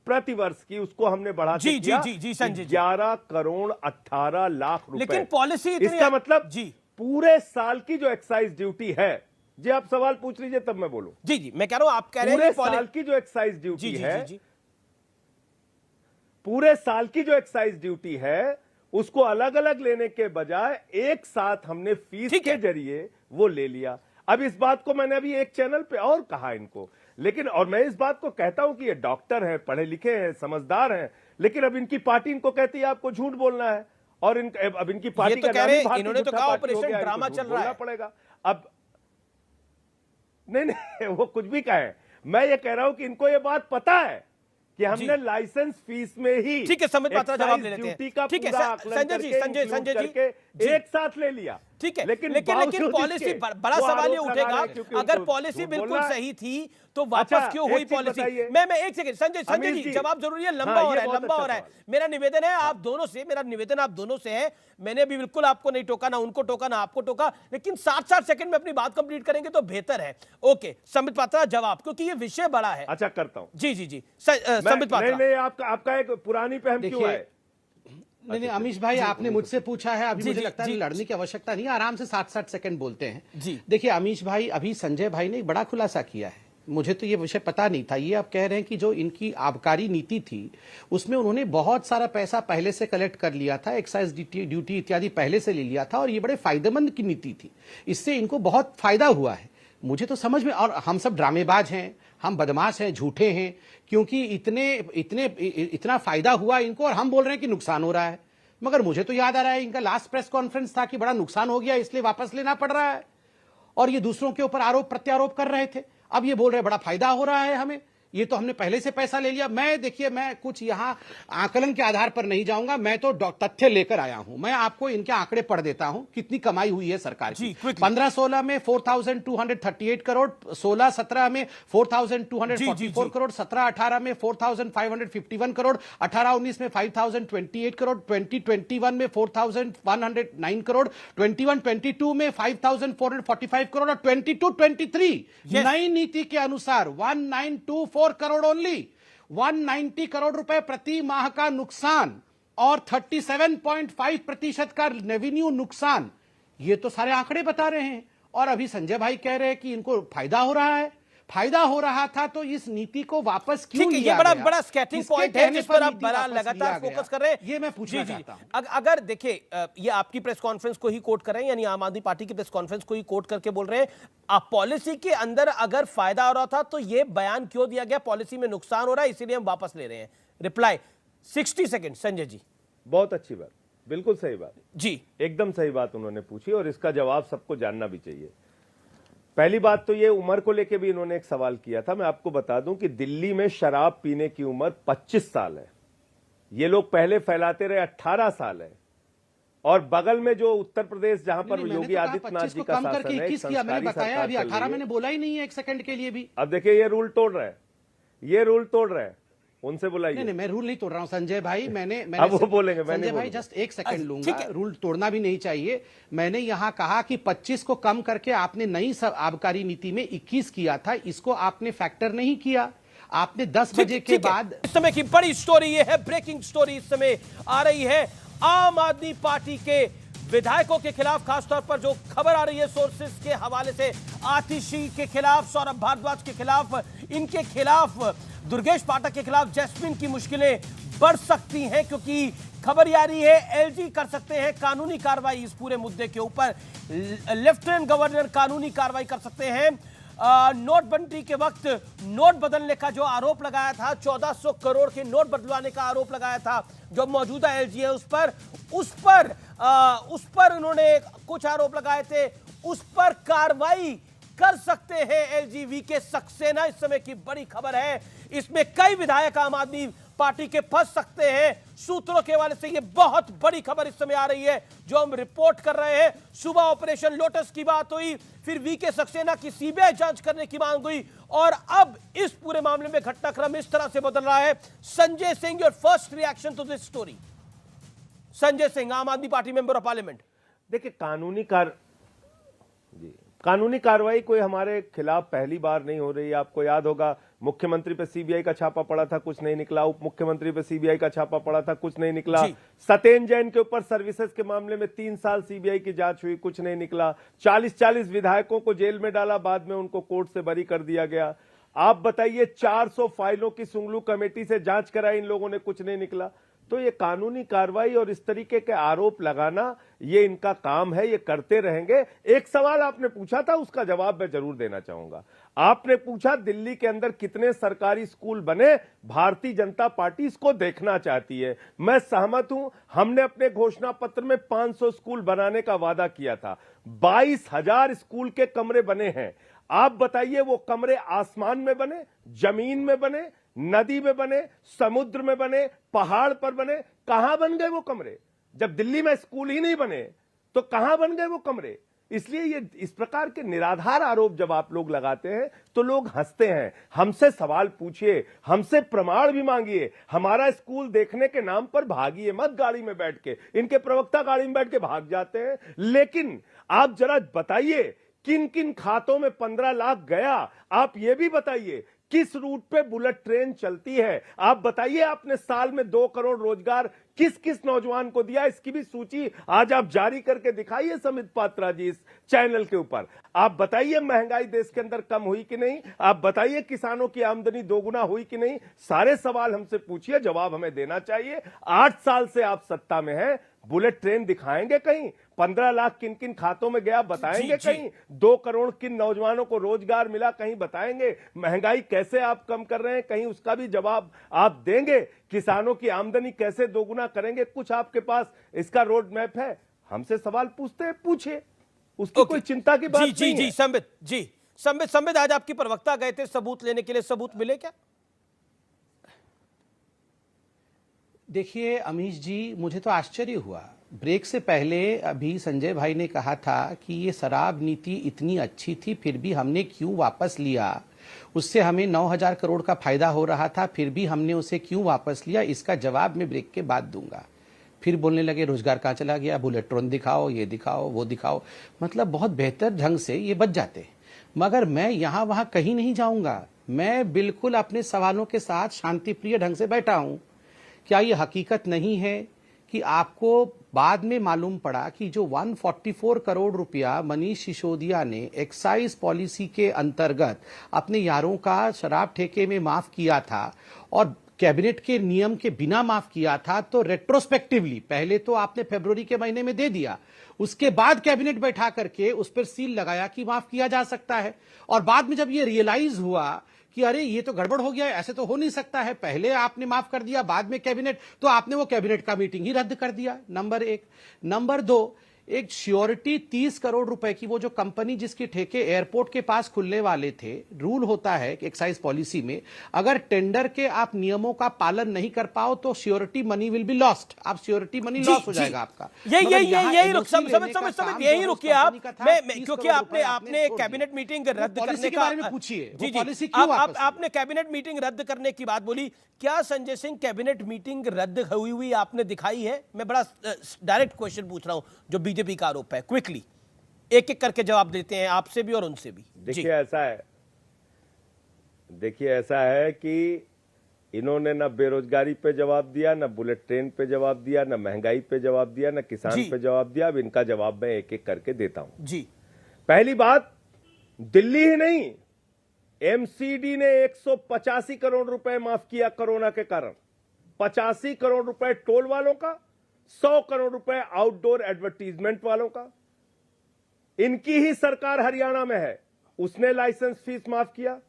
प्रति वर्ष की, उसको हमने बढ़ा के किया संजय जी 11 करोड़ 18 लाख रुपए। लेकिन पॉलिसी इसका मतलब जी पूरे साल की जो एक्साइज ड्यूटी है, जी आप सवाल पूछ लीजिए तब मैं बोलूं। जी मैं कह रहा हूं, आप कह रहे पूरे हैं साल की जो एक्साइज ड्यूटी जी, है, जी, जी, पूरे साल की जो एक्साइज ड्यूटी है उसको अलग अलग लेने के बजाय एक साथ हमने फीस के जरिए वो ले लिया। अब इस बात को मैंने अभी एक चैनल पे और कहा इनको, लेकिन और मैं इस बात को कहता हूं कि ये डॉक्टर हैं, पढ़े लिखे हैं, समझदार हैं, लेकिन अब इनकी पार्टी इनको कहती है आपको झूठ बोलना है और अब इनकी पार्टी तो का कह नाम रहे ही हैं, भारतीय इन्होंने तो जनता कहा पार्टी हो ऑपरेशन गया, इनको ड्रामा झूठ चल रहा बोलना है। पड़ेगा। अब नहीं वो कुछ भी कहे, मैं ये कह रहा हूं कि इनको ये बात पता है कि हमने लाइसेंस फीस में ही ठीक है, संबित पात्रा जवाब ले लेते हैं। ड्यूटी का ठीक है, पूरा आकलन संजय जी, करके, संजय include जी, करके एक साथ ले लिया। ठीक है, लेकिन लेकिन पॉलिसी, बड़ा सवाल ये उठेगा, अगर उनको पॉलिसी झूठ बिल्कुल बोलना है। सही थी तो वापस अच्छा, क्यों एक हुई चीज पॉलिसी? बताइए। मैं एक सेकंड, संजय अमीर जी जी, जवाब जरूरी है, लंबा हाँ, हो ये रहा है, बहुत लंबा अच्छा हो रहा है। सवाल। मेरा निवेदन है आप दोनों से, मेरा निवेदन आप दोनों से है, मैंने भी बिल्कुल आपको नहीं टोका, ना उनको टोका, ना आपको टोका, लेकिन 7-7 सेकंड में अपनी बात कंप्लीट करेंगे तो बेहतर है। ओके, संबित पात्रा जवाब, क्योंकि ये विषय बड़ा है। अच्छा करता हूं। जी संबित पात्रा। नहीं आपका एक पुरानी पे हम क्यों आए? नहीं अमीश भाई, आपने मुझसे पूछा है, अभी मुझे लगता है जी, लड़ने की आवश्यकता नहीं है, आराम से 7-7 सेकंड बोलते हैं। जी देखिए अमीश भाई, अभी संजय भाई ने एक बड़ा खुलासा किया है, मुझे तो ये विषय पता नहीं था। ये आप कह रहे हैं कि जो इनकी आबकारी नीति थी उसमें उन्होंने बहुत सारा पैसा पहले से कलेक्ट कर लिया था, एक्साइज ड्यूटी इत्यादि पहले से ले लिया था और ये बड़े फायदेमंद की नीति थी, इससे इनको बहुत फायदा हुआ है। मुझे तो समझ में, और हम सब ड्रामेबाज हैं, हम बदमाश हैं, झूठे हैं, क्योंकि इतना फायदा हुआ इनको और हम बोल रहे हैं कि नुकसान हो रहा है। मगर मुझे तो याद आ रहा है इनका लास्ट प्रेस कॉन्फ्रेंस था कि बड़ा नुकसान हो गया इसलिए वापस लेना पड़ रहा है, और ये दूसरों के ऊपर आरोप प्रत्यारोप कर रहे थे। अब ये बोल रहे बड़ा फायदा हो रहा है हमें, ये तो हमने पहले से पैसा ले लिया। देखिए मैं कुछ यहां आकलन के आधार पर नहीं जाऊंगा, मैं तो तथ्य लेकर आया हूं। मैं आपको इनके आंकड़े पढ़ देता हूं कितनी कमाई हुई है सरकार की। 15-16 में 4,238 करोड़, 16-17 में 4,244 करोड़, 17-18 में 4,551 करोड़, 18-19 में 5,028 करोड़, 2021 में 4,109 करोड़, 21-22 में 5,445 करोड़ और 22-23 नई नीति के अनुसार 1924 करोड़ ओनली, 190 करोड़ रुपए प्रति माह का नुकसान और 37.5% का रेवेन्यू नुकसान। ये तो सारे आंकड़े बता रहे हैं। और अभी संजय भाई कह रहे हैं कि इनको फायदा हो रहा है। फायदा हो रहा था तो इस नीति को वापस क्यों लिया गया? ये बड़ा स्केटिंग पॉइंट है जिस पर आप बड़ा लगातार फोकस कर रहे हैं। ये मैं पूछना चाहता हूं। अगर देखिए, ये आपकी प्रेस कॉन्फ्रेंस को ही कोट कर रहे हैं, यानी आम आदमी पार्टी की प्रेस कॉन्फ्रेंस को ही कोट करके बोल रहे हैं, आप पॉलिसी के अंदर अगर फायदा हो रहा था तो ये बयान क्यों दिया गया, पॉलिसी में नुकसान हो रहा है इसीलिए हम वापस ले रहे हैं? Reply 60 second. संजय जी बहुत अच्छी बात, बिल्कुल सही बात जी, एकदम सही बात उन्होंने पूछी और इसका जवाब सबको जानना भी चाहिए। पहली बात तो ये उम्र को लेके भी इन्होंने एक सवाल किया था। मैं आपको बता दूं कि दिल्ली में शराब पीने की उम्र 25 साल है। ये लोग पहले फैलाते रहे 18 साल है। और बगल में जो उत्तर प्रदेश जहां पर योगी आदित्यनाथ जी का शासन है, 21 किया, मैंने बताया अभी 18 मैंने बोला ही नहीं है एक सेकंड के लिए भी। अब देखिए ये रूल तोड़ रहे हैं, ये रूल तोड़ रहे हैं, उनसे बुलाइए। नहीं मैं रूल नहीं तोड़ रहा हूं संजय भाई, मैंने अब वो बोलेंगे, संजय भाई जस्ट एक सेकंड लूंगा, रूल तोड़ना भी नहीं चाहिए। मैंने यहां कहा कि 25 को कम करके आपने नई आबकारी नीति में 21 किया था, इसको आपने फैक्टर नहीं किया। आपने 10 बजे के ठीक है। बाद इस समय की बड़ी स्टोरी ये है, ब्रेकिंग स्टोरी इस समय आ रही है। आम आदमी पार्टी के विधायकों के खिलाफ, खासतौर पर जो खबर आ रही है सोर्सेस के हवाले से, आतिशी के खिलाफ, सौरभ भारद्वाज के खिलाफ, इनके खिलाफ, दुर्गेश पाठक के खिलाफ जैस्मिन की मुश्किलें बढ़ सकती हैं, क्योंकि खबर ये आ रही है एलजी कर सकते हैं कानूनी कार्रवाई इस पूरे मुद्दे के ऊपर। लेफ्टिनेंट गवर्नर कानूनी कार्रवाई कर सकते हैं। नोटबंदी के वक्त नोट बदलने का जो आरोप लगाया था, 1400 करोड़ के नोट बदलवाने का आरोप लगाया था जो मौजूदा एलजी है उस पर उन्होंने कुछ आरोप लगाए थे, उस पर कार्रवाई कर सकते हैं एलजी। वीके सक्सेना इस समय की बड़ी खबर है। इसमें कई विधायक आम आदमी पार्टी के फंस सकते हैं। सूत्रों के हवाले से यह बहुत बड़ी खबर इस समय आ रही है जो हम रिपोर्ट कर रहे हैं। सुबह ऑपरेशन लोटस की बात हुई, फिर वीके सक्सेना की सीबीआई जांच करने की मांग हुई, और अब इस पूरे मामले में घटनाक्रम इस तरह से बदल रहा है। Sanjay Singh, your first reaction to this story. Sanjay Singh, Aam Aadmi party member of parliament. देखिए, कानूनी कार्रवाई कोई हमारे खिलाफ पहली बार नहीं हो रही है। आपको याद होगा, मुख्यमंत्री पे सीबीआई का छापा पड़ा था, कुछ नहीं निकला। उप मुख्यमंत्री पे सीबीआई का छापा पड़ा था, कुछ नहीं निकला। सत्येंद्र जैन के ऊपर सर्विसेज के मामले में 3 साल सीबीआई की जांच हुई, कुछ नहीं निकला। 40-40 विधायकों को जेल में डाला, बाद में उनको कोर्ट से बरी कर दिया गया। आप बताइए, 400 फाइलों की सुंगलू कमेटी से जांच कराई इन लोगों ने, कुछ नहीं निकला। तो ये कानूनी कार्रवाई और इस तरीके के आरोप लगाना, ये इनका काम है, ये करते रहेंगे। एक सवाल आपने पूछा था, उसका जवाब मैं जरूर देना चाहूंगा। आपने पूछा दिल्ली के अंदर कितने सरकारी स्कूल बने, भारतीय जनता पार्टी इसको देखना चाहती है। मैं सहमत हूं। हमने अपने घोषणा पत्र में 500 स्कूल बनाने का वादा किया था। 22,000 स्कूल के कमरे बने हैं। आप बताइए, वो कमरे आसमान में बने, जमीन में बने, नदी में बने, समुद्र में बने, पहाड़ पर बने? कहां बन गए वो कमरे? जब दिल्ली में स्कूल ही नहीं बने तो कहां बन गए वो कमरे? इसलिए ये इस प्रकार के निराधार आरोप जब आप लोग लगाते हैं तो लोग हंसते हैं। हमसे सवाल पूछिए, हमसे प्रमाण भी मांगिए। हमारा स्कूल देखने के नाम पर भागिए मत गाड़ी में बैठ के। इनके प्रवक्ता गाड़ी में बैठ के भाग जाते हैं। लेकिन आप जरा बताइए, किन किन खातों में 15 लाख गया? आप ये भी बताइए, किस रूट पे बुलेट ट्रेन चलती है? आप बताइए, आपने साल में 2 करोड़ रोजगार किस किस नौजवान को दिया? इसकी भी सूची आज आप जारी करके दिखाइए समित पात्रा जी इस चैनल के ऊपर। आप बताइए, महंगाई देश के अंदर कम हुई कि नहीं? आप बताइए, किसानों की आमदनी दोगुना हुई कि नहीं? सारे सवाल हमसे पूछिए, जवाब हमें देना चाहिए। 8 साल से आप सत्ता में हैं, बुलेट ट्रेन दिखाएंगे कहीं? 15 लाख किन किन खातों में गया बताएंगे कहीं? 2 करोड़ किन नौजवानों को रोजगार मिला कहीं बताएंगे? महंगाई कैसे आप कम कर रहे हैं कहीं उसका भी जवाब आप देंगे? किसानों की आमदनी कैसे दोगुना करेंगे? कुछ आपके पास इसका रोड मैप है? हमसे सवाल पूछते हैं, पूछिए, उसकी कोई चिंता की बात नहीं है। संबित, आज आपकी प्रवक्ता गए थे सबूत लेने के लिए, सबूत मिले क्या? देखिए अमीश जी, मुझे तो आश्चर्य हुआ। ब्रेक से पहले अभी संजय भाई ने कहा था कि ये शराब नीति इतनी अच्छी थी फिर भी हमने क्यों वापस लिया, उससे हमें 9,000 करोड़ का फायदा हो रहा था फिर भी हमने उसे क्यों वापस लिया, इसका जवाब मैं ब्रेक के बाद दूंगा। फिर बोलने लगे रोजगार कहाँ चला गया, बुलेट ट्रेन दिखाओ, ये दिखाओ, वो दिखाओ। मतलब बहुत बेहतर ढंग से ये बच जाते। मगर मैं यहाँ वहाँ कहीं नहीं जाऊँगा। मैं बिल्कुल अपने सवालों के साथ शांतिप्रिय ढंग से बैठा हूँ। क्या ये हकीकत नहीं है कि आपको बाद में मालूम पड़ा कि जो 144 करोड़ रुपया मनीष सिसोदिया ने एक्साइज पॉलिसी के अंतर्गत अपने यारों का शराब ठेके में माफ किया था और कैबिनेट के नियम के बिना माफ किया था, तो रेट्रोस्पेक्टिवली पहले तो आपने फरवरी के महीने में दे दिया, उसके बाद कैबिनेट बैठा करके उस पर सील लगाया कि माफ किया जा सकता है, और बाद में जब ये रियलाइज हुआ कि अरे ये तो गड़बड़ हो गया है, ऐसे तो हो नहीं सकता है, पहले आपने माफ कर दिया बाद में कैबिनेट, तो आपने वो कैबिनेट का मीटिंग ही रद्द कर दिया। नंबर 1। नंबर 2, एक श्योरिटी 30 करोड़ रुपए की, वो जो कंपनी जिसकी ठेके एयरपोर्ट के पास खुलने वाले थे, रूल होता है एक्साइज पॉलिसी में, अगर टेंडर के आप नियमों का पालन नहीं कर पाओ तो surety money will be lost, आप श्योरिटी मनी लॉस हो जाएगा आपका। यही रुकिए आप, क्योंकि आपने कैबिनेट मीटिंग रद्द करने का बारे में पूछिए। जी, आपने कैबिनेट मीटिंग रद्द करने की बात बोली, क्या संजय सिंह कैबिनेट मीटिंग रद्द हुई आपने दिखाई है? मैं बड़ा डायरेक्ट क्वेश्चन पूछ रहा हूं जो बीजेपी का आरोप है। क्विकली एक एक करके जवाब देते हैं, आपसे भी और उनसे भी। देखिए ऐसा है, देखिए, ऐसा है कि इन्होंने ना बेरोजगारी पे जवाब दिया, ना बुलेट ट्रेन पे जवाब दिया, ना महंगाई पे जवाब दिया, ना किसान जी। पे जवाब दिया। अब इनका जवाब मैं एक एक करके देता हूं। जी पहली बात, दिल्ली ही नहीं, एमसीडी ने 185 करोड़ रुपए माफ किया कोरोना के कारण। 85 करोड़ रुपए टोल वालों का, 100 करोड़ रुपए आउटडोर एडवर्टीजमेंट वालों का। इनकी ही सरकार हरियाणा में है, उसने लाइसेंस फीस माफ किया।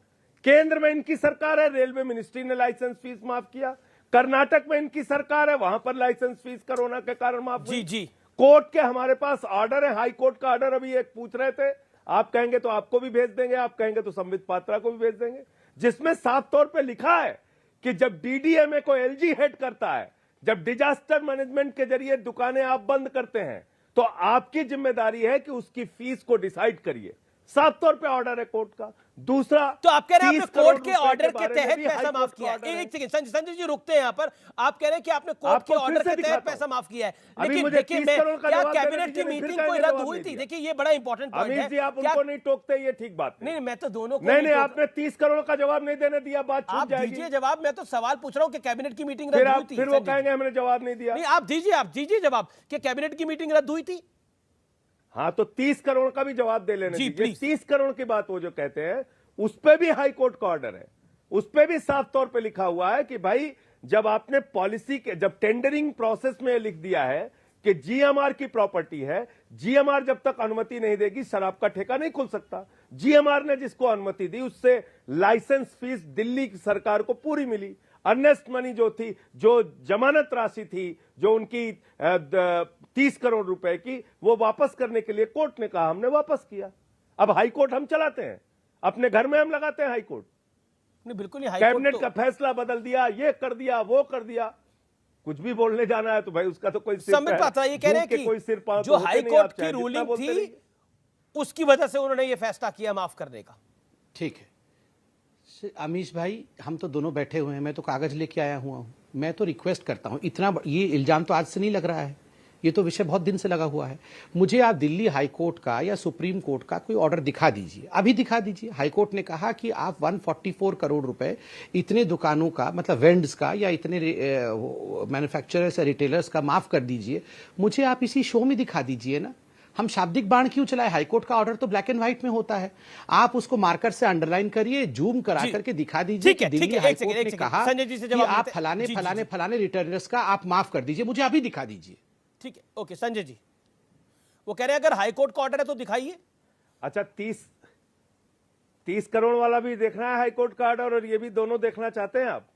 केंद्र में इनकी सरकार है, रेलवे मिनिस्ट्री ने लाइसेंस फीस माफ किया। कर्नाटक में इनकी सरकार है, वहां पर लाइसेंस फीस कोरोना के कारण माफ हुई। जी। कोर्ट के हमारे पास ऑर्डर है, हाई कोर्ट का ऑर्डर। अभी एक पूछ रहे थे, आप कहेंगे तो आपको भी भेज देंगे, आप कहेंगे तो संबित पात्रा को भी भेज देंगे, जिसमें साफ तौर पे लिखा है कि जब डीडीएमए को एलजी हेड करता है, जब डिजास्टर मैनेजमेंट के जरिए दुकानें आप बंद करते हैं, तो आपकी जिम्मेदारी है कि उसकी फीस को डिसाइड करिए। साफ तौर पे ऑर्डर है कोर्ट का। दूसरा, तो आप कह रहे हैं आपने कोर्ट के ऑर्डर के बारे में तहत भी पैसा हाई माफ कोर्ट किया का है। ऑर्डर एक सेकंड संजय जी रुकते हैं यहाँ पर। आप कह रहे हैं कि आपने कोर्ट के आपको फिर ऑर्डर से के तहत दिखाता पैसा हूं। माफ किया है, अभी लेकिन मुझे देखिए 30 मैं करोड़ का क्या जवाब देने कैबिनेट की दीजिए, मैं फिर मीटिंग कहेंगे कोई रद्द जवाब हुई नहीं थी? दिया। देखिए ये बड़ा इंपॉर्टेंट पॉइंट अमीर है। जी, आप उनको नहीं टोकते, ये ठीक बात नहीं मैं तो दोनों को नहीं, टोक- आपने 30 करोड़ का जवाब नहीं देने दिया, बात छूट आप जाएगी। दीजिए जवाब। मैं तो सवाल पूछ रहा हूँ कि कैबिनेट की मीटिंग फिर रद्द आप हुई थी। फिर वो संजय जी। कहेंगे हमने जवाब नहीं दिया। नहीं आप दीजिए जवाब कि कैबिनेट की मीटिंग रद्द हुई थी। हाँ, तो 30 करोड़ का भी जवाब दे लेने जी, दीजिए। प्लीज। 30 करोड़ की बात वो जो कहते हैं, उस पे भी हाई कोर्ट का ऑर्डर है, उस पे भी साफ तौर पे लिखा हुआ है कि भाई जब आपने पॉलिसी के, जब टेंडरिंग प्रोसेस में लिख दिया है कि जीएमआर की प्रॉपर्टी है, जीएमआर जब तक अनुमति नहीं देगी शराब का ठेका नहीं खुल सकता। जीएमआर ने जिसको अनुमति दी उससे लाइसेंस फीस दिल्ली की सरकार को पूरी मिली। अर्नेस्ट मनी जो थी, जो जमानत राशि थी, जो उनकी 30 करोड़ रुपए की, वो वापस करने के लिए कोर्ट ने कहा, हमने वापस किया। अब हाई कोर्ट हम चलाते हैं, अपने घर में हम लगाते हैं हाई कोर्ट। नहीं बिल्कुल नहीं। हाई कोर्ट कैबिनेट तो- का फैसला बदल दिया, ये कर दिया, वो कर दिया। कुछ भी बोलने जाना है तो भाई उसका तो कोई सिर संबित पैर- पात्रा ये कह रहे हैं दूर के कोई सिर पांव कि तो जो होते हाई नहीं, आप कोर्ट की चाहे जितना रूलिंग बोलते थी रहिए। उसकी वजह से उन्होंने ये फैसला किया माफ करने का। ठीक है अमीश भाई, हम तो दोनों बैठे हुए हैं, मैं तो कागज लेके आया हुआ हूँ। मैं तो रिक्वेस्ट करता हूँ, इतना ये इल्जाम तो आज से नहीं लग रहा है, ये तो विषय बहुत दिन से लगा हुआ है। मुझे आप दिल्ली हाई कोर्ट का या सुप्रीम कोर्ट का कोई ऑर्डर दिखा दीजिए, अभी दिखा दीजिए। हाई कोर्ट ने कहा कि आप 144 करोड़ रुपए इतने दुकानों का, मतलब वेंड्स का या इतने मैन्युफैक्चरर्स या रिटेलर्स का माफ कर दीजिए। मुझे आप इसी शो में दिखा दीजिए ना। हम शाब्दिक बाण क्यों चलाए? हाईकोर्ट का ऑर्डर तो ब्लैक एंड व्हाइट में होता है। आप उसको मार्कर से अंडरलाइन करिए, जूम करा जी। करके दिखा दीजिए ठीक है, कि दिल्ली ठीक है, एक हाईकोर्ट सेकंड, ने एक सेकंड। कहा संजय जी से कि जवाब आप लेते हैं। फलाने जी, जी, फलाने जी। फलाने रिटर्नर्स का आप माफ कर दीजिए। मुझे अभी दिखा दीजिए। ठीक है, ओके संजय जी। वो कह रहे हैं अगर हाई कोर्ट का ऑर्डर है तो दिखाइए। अच्छा, 30 करोड़ वाला भी देखना है हाई कोर्ट का ऑर्डर, और ये भी दोनों देखना चाहते हैं आप?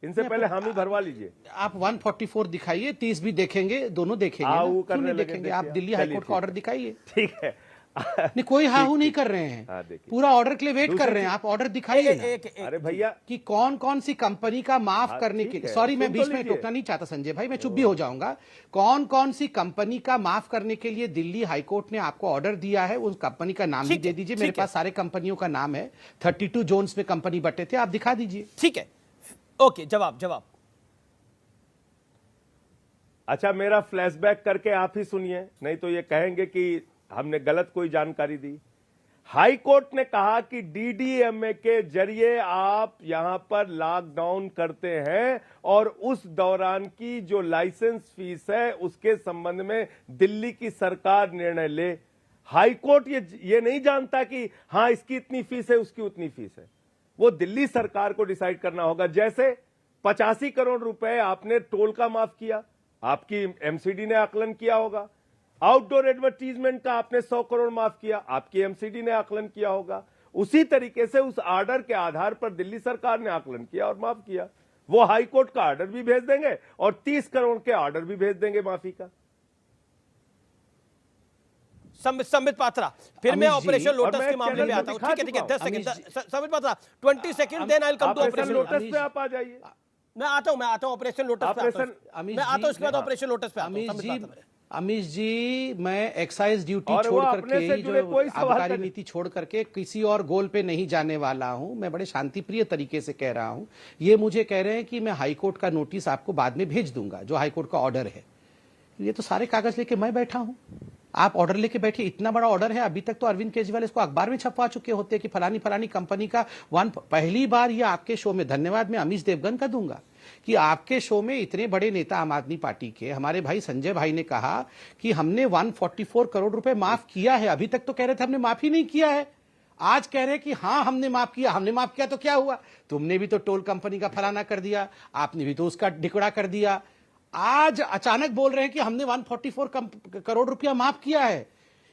इनसे पहले हामी भरवा लीजिए। आप 144 दिखाइए, 30 भी देखेंगे, दोनों देखेंगे हाँ, ना। वो क्यों करने नहीं लगे, देखेंगे? देखिए आप आप। दिल्ली चलिए, हाईकोर्ट का ठीक ऑर्डर दिखाइए। ठीक है। नहीं, कोई हाहू नहीं कर रहे हैं। हाँ, देखिए। पूरा ऑर्डर के लिए वेट दूसरी कर रहे हैं। चीज- आप ऑर्डर दिखाइए ना। अरे भैया, कि कौन कौन सी कंपनी का माफ हाँ, करने ठीक के लिए, है, सॉरी मैं सुन तो बीच में लीजिए। टोकना नहीं चाहता संजय भाई, मैं चुप भी हो जाऊंगा। कौन कौन सी कंपनी का माफ करने के लिए दिल्ली हाईकोर्ट ने आपको ऑर्डर दिया है, उस कंपनी का नाम भी ठीक दे है, दीजिए। ठीक मेरे है। पास सारे कंपनियों का नाम है, 32 जोन्स में कंपनी बटे थे, आप दिखा दीजिए। ठीक है, ओके, जवाब। अच्छा, मेरा फ्लैशबैक करके आप ही सुनिए, नहीं तो ये कहेंगे कि हमने गलत कोई जानकारी दी। हाई कोर्ट ने कहा कि डीडीएमए के जरिए आप यहां पर लॉकडाउन करते हैं और उस दौरान की जो लाइसेंस फीस है उसके संबंध में दिल्ली की सरकार निर्णय ले। हाई कोर्ट ये नहीं जानता कि हां इसकी इतनी फीस है, उसकी उतनी फीस है। वो दिल्ली सरकार को डिसाइड करना होगा। जैसे 85 करोड़ रुपए आपने टोल का माफ किया, आपकी एमसीडी ने आकलन किया होगा। आउटडोर एडवर्टीजमेंट का आपने 100 करोड़ माफ किया, आपकी एमसीडी ने आकलन किया होगा। उसी तरीके से उस ऑर्डर के आधार पर दिल्ली सरकार ने आकलन किया और माफ किया। वो हाई कोर्ट का ऑर्डर भी भेज देंगे और 30 करोड़ के ऑर्डर भी भेज देंगे माफी का। संबित पात्रा, फिर मैं अमित जी, ऑपरेशन और लोटस मैं के मामले चैनल में में आता हूं। दिखा ठीक है, चुका 10 second. Amit Sambit Patra 20 second, then I come to operation operation lotus Amish पे आप आ जाइए। मैं आता हूं ऑपरेशन लोटस पे आता हूं। अमीश मैं आता हूं, इसके बाद जी, ऑपरेशन लोटस पे आता हूं। अमीश संबित जी, पात्रा। अमीश जी, मैं एक्साइज ड्यूटी और वो छोड़ अपने करके से ही, जुड़े जो कोई सवाल आबकारी कर- नीति छोड़ करके किसी और गोल पे नहीं जाने वाला हूं। मैं बड़े शांतिप्रिय तरीके से कह रहा हूं। ये मुझे कह रहे हैं कि मैं हाईकोर्ट का नोटिस आपको बाद में भेज दूंगा, जो हाईकोर्ट का ऑर्डर है। ये तो सारे कागज लेके मैं बैठा हूं। आप ऑर्डर लेके बैठे, इतना बड़ा ऑर्डर है। अभी तक तो अरविंद केजरीवाल इसको अखबार में छपवा चुके होते कि फलानी फलानी कंपनी का पहली बार ये आपके शो में, धन्यवाद मैं अमीश देवगन का दूंगा कि आपके शो में इतने बड़े नेता आम आदमी पार्टी के हमारे भाई संजय भाई ने कहा कि हमने 144 करोड़ रुपए माफ किया है। अभी तक तो कह रहे थे हमने माफ ही नहीं किया है, आज कह रहे हैं कि हाँ हमने माफ किया। हमने माफ किया तो क्या हुआ? तुमने भी तो टोल कंपनी का फलाना कर दिया, आपने भी तो उसका ढिकड़ा कर दिया। आज अचानक बोल रहे हैं कि हमने 144 करोड़ रुपया माफ किया है।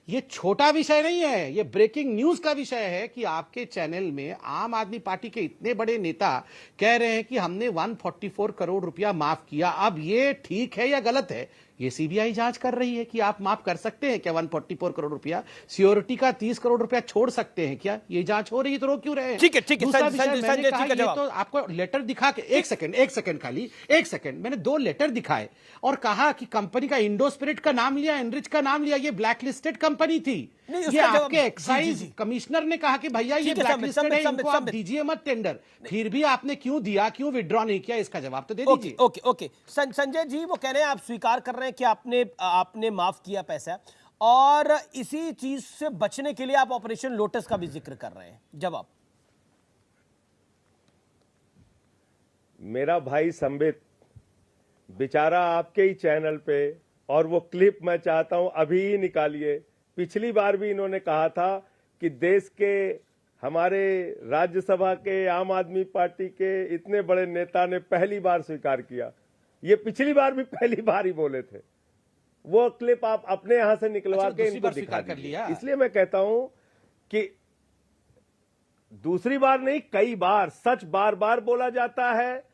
ये छोटा विषय नहीं है, ये ब्रेकिंग न्यूज का विषय है कि आपके चैनल में आम आदमी पार्टी के इतने बड़े नेता कह रहे हैं कि हमने 144 करोड़ रुपया माफ किया। अब ये ठीक है या गलत है, ये सीबीआई जांच कर रही है कि आप माफ कर सकते हैं क्या 144 करोड़ रुपया? सिक्योरिटी का 30 करोड़ रुपया छोड़ सकते हैं क्या? ये जांच हो रही है तो रोक क्यों रहे हैं? ठीक है, ठीक है। दूसरा संजय, विषय मैंने कहा, ठीक है, ये जवाब। तो आपको लेटर दिखा के, एक सेकंड खाली, एक सेकंड, मैंने 2 लेटर दिखाए और कहा कि कंपनी का इंडोस्पिरिट का नाम लिया, एनरिच का नाम लिया, ये ब्लैक लिस्टेड कंपनी थी। नहीं, ये उसका जवाब- आपके जी, एक्साइज जी। कमिश्नर ने कहा कि भैया ये ठीक है, ब्लैक संबित, लिस्टेड है, संबित, इनको आप संबित। दीजिए मत टेंडर। फिर भी आपने क्यों दिया, क्यों विड्रॉ नहीं किया, इसका जवाब तो दे ओके दीजिए। Okay okay. संजय जी वो कह रहे हैं, आप स्वीकार कर रहे हैं कि आपने माफ किया पैसा, और इसी चीज से बचने के लिए आप ऑपरेशन लोटस का भी जिक्र कर रहे हैं। जवाब। मेरा भाई संबित बेचारा आपके ही चैनल पे, और वो क्लिप मैं चाहता हूं अभी ही निकालिए। पिछली बार भी इन्होंने कहा था कि देश के हमारे राज्यसभा के आम आदमी पार्टी के इतने बड़े नेता ने पहली बार स्वीकार किया। ये पिछली बार भी पहली बार ही बोले थे। वो क्लिप आप अपने यहां से निकलवा अच्छा, के दूसरी इनको बार दिखा स्वीकार कर दीजिए। लिया। इसलिए मैं कहता हूं कि दूसरी बार नहीं, कई बार सच बार बार बोला जाता है,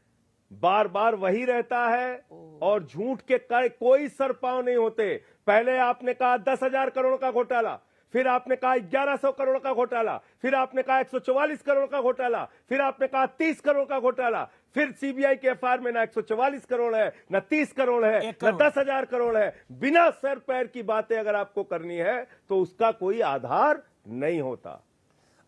बार बार वही रहता है, और झूठ के कोई सर पांव नहीं होते। पहले आपने कहा 10,000 करोड़ का घोटाला, फिर आपने कहा 1100 करोड़ का घोटाला, फिर आपने कहा 144 करोड़ का घोटाला, फिर आपने कहा 30 करोड़ का घोटाला, फिर सीबीआई के एफआईआर में ना 144 करोड़ है, ना 30 करोड़ है, ना 10,000 करोड़ है। बिना सर पैर की बातें अगर आपको करनी है तो उसका कोई आधार नहीं होता।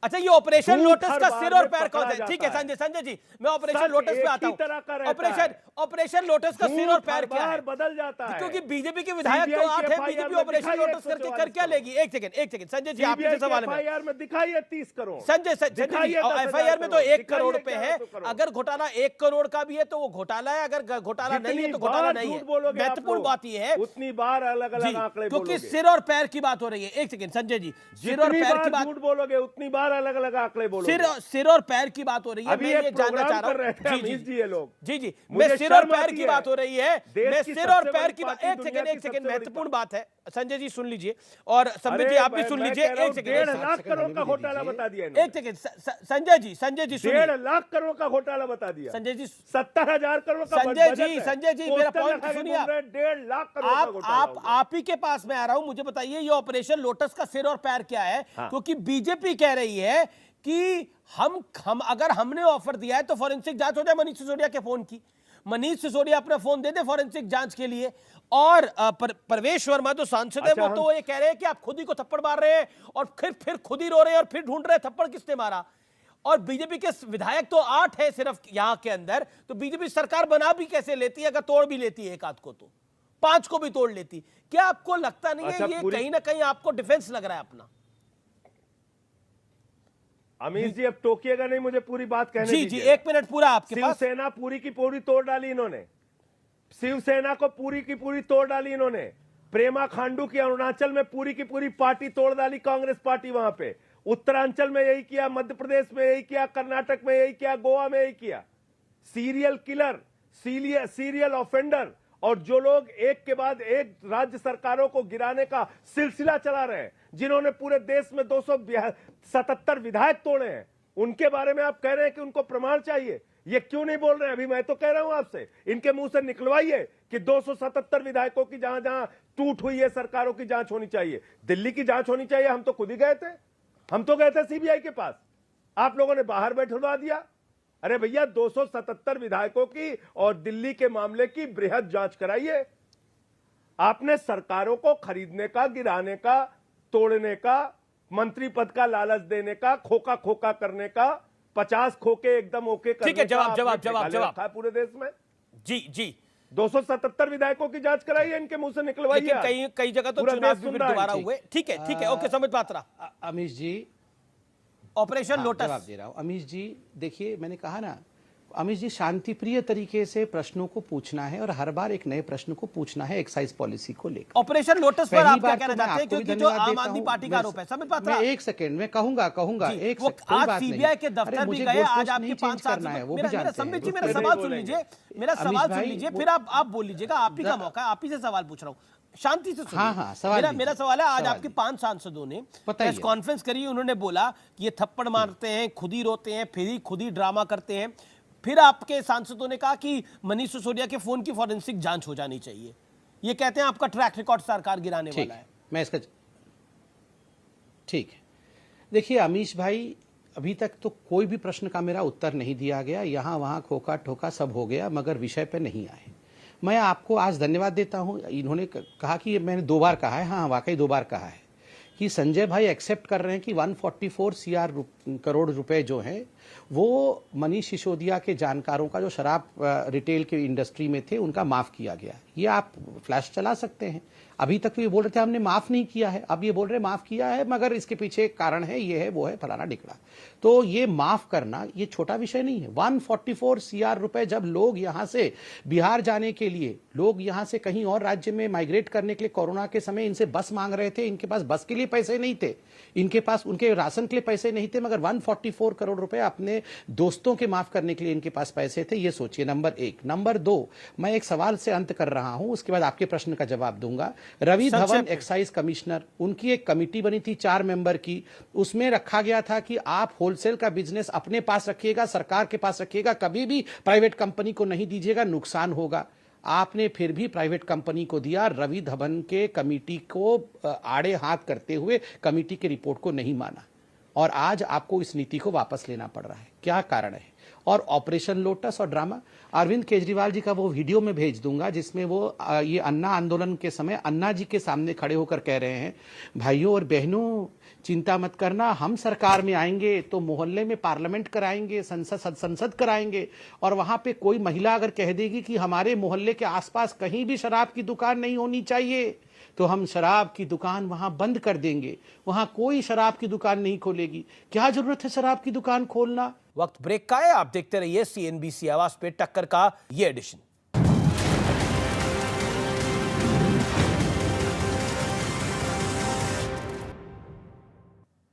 अच्छा, ये ऑपरेशन झूठ लोटस हर का बार सिर और में पैर कौन पकड़ा है? ठीक है जाता है। संजय जी, मैं ऑपरेशन सच लोटस पे एक आता ही तरह का हूं। रहता है। ऑपरेशन लोटस का सिर और पैर क्या है? बदल जाता है, क्योंकि बीजेपी के विधायक तो CBI 8 के है, FIR बीजेपी में ऑपरेशन दिखाइए लोटस करके 144 कर क्या लेगी? एक सेकंड संजय जी, आपके सीबीआई सवाल के में एफआईआर में दिखाइए 30 करोड़। संजय जी, दिखाइए 10,000 एफआईआर में तो 1 करोड़ रुपए दिखाइए है। 1100 करोड़। अगर घोटाला 1 करोड़ का भी है तो वो घोटाला है, अगर घोटाला नहीं है तो घोटाला नहीं है। महत्वपूर्ण बात यह है, उतनी बार अलग जी, अलग आंकड़े क्योंकि बोलोगे। सिर और पैर की बात हो रही है। एक सेकंड संजय जी, सिर और जितनी पैर की बार बात, झूठ बोलोगे उतनी बार अलग अलग आंकड़े बोलोगे। सिर और पैर की बात हो रही है। अभी मैं एक ये जानना प्रोग्राम चाह रहा कर रहे थे हूं। अमीश जी ये लोग। जी मुझे मैं सिर और शर्म पैर आती की है। बात हो रही है। देश मैं की सिर और सबसे पैर बड़ी की बात, पार्टी, एक दुनिया की सेकंड सबसे बड़ी महत्वपूर्ण पार्टी। बात है। संजय जी सुन लीजिए, और संबित जी अरे आप भी सुन मैं लीजिए। कह रहा हूं, एक सेकंड 1.5 लाख करोड़ का घोटाला बता दिया इन्होंने। एक सेकंड संजय जी सुनिए। 1.5 लाख करोड़ का घोटाला बता दिया। संजय जी 70,000 करोड़ का संजय बजट जी, है। संजय जी, मेरा पोस्टर पॉइंट लगा के सुनिए। बोल रहे हैं 1.5 लाख करोड़ का घोटाला हो गया। आप ही के पास मैं आ रहा हूं। मुझे बताइए ये ऑपरेशन लोटस का सिर और पैर क्या है? क्योंकि बीजेपी कह रही है कि हम अगर हमने ऑफर दिया है तो फॉरेंसिक जांच हो जाए मनीष सिसोदिया के फोन की। मनीष सिसोदिया अपना फोन दे दे फॉरेंसिक जांच के लिए। और प्रवेश वर्मा जो सांसद है वो तो ये कह रहे हैं कि आप खुद ही को थप्पड़ मार रहे हैं, और फिर खुद ही रो रहे हैं, और फिर ढूंढ रहे हैं थप्पड़ किसने मारा। और बीजेपी के विधायक तो 8 है सिर्फ यहां के अंदर, तो बीजेपी सरकार बना भी कैसे लेती है? अगर तोड़ भी लेती है एक आध को तो 5 को भी तोड़ लेती। क्या आपको लगता नहीं है ये कहीं ना कहीं आपको डिफेंस लग रहा है अपना? अमीश जी अब टोकिएगा नहीं, मुझे पूरी बात कहने जी दीजिए। जी, 1 मिनट पूरा आपके पास। शिवसेना पूरी की पूरी तोड़ डाली इन्होंने। शिवसेना को पूरी की पूरी तोड़ डाली इन्होंने। प्रेमा खांडू की अरुणाचल में पूरी की पूरी पार्टी तोड़ डाली, कांग्रेस पार्टी वहां पे। उत्तरांचल में यही किया, मध्य प्रदेश में यही किया, कर्नाटक में यही किया, गोवा में यही किया। सीरियल किलर, सीरियल ऑफेंडर, और जो लोग एक के बाद एक राज्य सरकारों को गिराने का सिलसिला चला रहे हैं, जिन्होंने पूरे देश में 277 विधायक तोड़े हैं, उनके बारे में आप कह रहे हैं कि उनको प्रमाण चाहिए। ये क्यों नहीं बोल रहे हैं? अभी मैं तो कह रहा हूं आपसे, इनके मुंह से निकलवाइए कि 277 विधायकों की जहां जहां टूट हुई है सरकारों की जांच होनी चाहिए। दिल्ली की जांच होनी चाहिए। हम तो खुद ही गए थे, हम तो गए थे सीबीआई के पास, आप लोगों ने बाहर बैठवा दिया। अरे भैया 277 विधायकों की और दिल्ली के मामले की बृहद जांच कराइए। आपने सरकारों को खरीदने का, गिराने का, तोड़ने का, मंत्री पद का लालच देने का, खोखा खोखा करने का, 50 खोके एकदम ओके करने ठीक है, जवाब का जवाब आपने जवाब ठेका ले जवाब रखा है पूरे देश में। जी जी 277 विधायकों की जांच कराइए, इनके मुंह से निकलवाइए। लेकिन कई जगह तो पूरा चुनाव देश भी सुन रहा है। दोबारा हुए। ठीक है, ओके संबित पात्रा। अमीश जी, ऑपरेशन लोटस जवाब दे रहा हूं। अमीश जी देखिए, मैंने कहा ना, अमीश जी शांतिप्रिय तरीके से प्रश्नों को पूछना है और हर बार एक नए प्रश्न को पूछना है एक्साइज पॉलिसी को लेकर। ऑपरेशन लोटस पर पहली आप क्या बात कहना तो मैं चाहते हैं, आपको भी क्योंकि जो धन्यवाद आम देता आदमी हूं। पार्टी का आरोप है, संबित पात्रा। मैं एक सेकंड में कहूंगा जी, एक वो सेकंड, कोई आज बात सीबीआई नहीं। के दफ्तर अरे भी मुझे गए, गोश्त आज वोश्त आपके नहीं 5 चेंज करना है, सांसद। वो भी मेरा जानते संबित जी, हैं। मेरा नहीं सवाल सुन बोलेंगे। लीजिए, मेरा अमीश सवाल सुन भाई, लीजिए, वो- फिर आप बोल लीजिएगा। आप ही का मौका है, आप ही से सवाल पूछ रहा हूँ, शांति से सुनिए। हाँ, सवाल मेरा दीजिए। सवाल है, आज सवाल आपके दीजिए। 5 सांसदों ने बताइए। प्रेस कॉन्फ्रेंस करी, उन्होंने बोला कि ये थप्पड़ मारते हैं, खुद ही रोते हैं, फिर खुद ही ड्रामा करते हैं। फिर आपके सांसदों ने कहा कि मनीष सिसोदिया के फोन की फॉरेंसिक जांच हो जानी चाहिए। ये कहते हैं आपका ट्रैक रिकॉर्ड सरकार गिराने वाला है। मैं इसका ठीक है। देखिए अमीश भाई, अभी तक तो कोई भी प्रश्न का मेरा उत्तर नहीं दिया गया। यहाँ वहाँ खोका ठोका सब हो गया, मगर विषय पे नहीं आए। मैं आपको आज धन्यवाद देता हूँ। इन्होंने कहा कि मैंने 2 बार कहा है, हाँ वाकई 2 बार कहा है कि संजय भाई एक्सेप्ट कर रहे हैं कि 144 करोड़ रुपए जो हैं वो मनीष सिसोदिया के जानकारों का, जो शराब रिटेल के इंडस्ट्री में थे, उनका माफ किया गया। ये आप फ्लैश चला सकते हैं। अभी तक तो ये बोल रहे थे हमने माफ नहीं किया है, अब ये बोल रहे माफ किया है, मगर इसके पीछे एक कारण है, ये है, वो है, फलाना ढिकड़ा। तो ये माफ करना ये छोटा विषय नहीं है। 144 रुपए जब लोग यहाँ से बिहार जाने के लिए, लोग यहाँ से कहीं और राज्य में माइग्रेट करने के लिए कोरोना के समय इनसे बस मांग रहे थे, इनके पास बस के लिए पैसे नहीं थे, इनके पास उनके राशन के लिए पैसे नहीं थे, मगर 144 करोड़ रुपए अपने दोस्तों के माफ करने के लिए इनके पास पैसे थे। ये सोचिए, नंबर 1। नंबर 2, मैं एक सवाल से अंत कर रहा हूं, उसके बाद आपके प्रश्न का जवाब दूंगा। रवि धवन एक्साइज कमिश्नर, उनकी एक कमेटी बनी थी 4 मेंबर की, उसमें रखा गया था कि आप होलसेल का बिजनेस अपने पास रखिएगा, सरकार के पास रखिएगा, कभी भी प्राइवेट कंपनी को नहीं दीजिएगा, नुकसान होगा। आपने फिर भी प्राइवेट कंपनी को दिया। रवि धवन के कमेटी को आड़े हाथ करते हुए कमेटी की रिपोर्ट को नहीं माना, और आज आपको इस नीति को वापस लेना पड़ रहा है। क्या कारण है? और ऑपरेशन लोटस और ड्रामा, अरविंद केजरीवाल जी का वो वीडियो में भेज दूंगा जिसमें वो ये अन्ना आंदोलन के समय अन्ना जी के सामने खड़े होकर कह रहे हैं, भाइयों और बहनों चिंता मत करना, हम सरकार में आएंगे तो मोहल्ले में पार्लियामेंट कराएंगे, संसद कराएंगे, और वहां पे कोई महिला अगर कह देगी कि हमारे मोहल्ले के आसपास कहीं भी शराब की दुकान नहीं होनी चाहिए, तो हम शराब की दुकान वहां बंद कर देंगे, वहां कोई शराब की दुकान नहीं खोलेगी। क्या जरूरत है शराब की दुकान खोलना? वक्त ब्रेक का है, आप देखते रहिए CNBC आवाज पे टक्कर का ये एडिशन।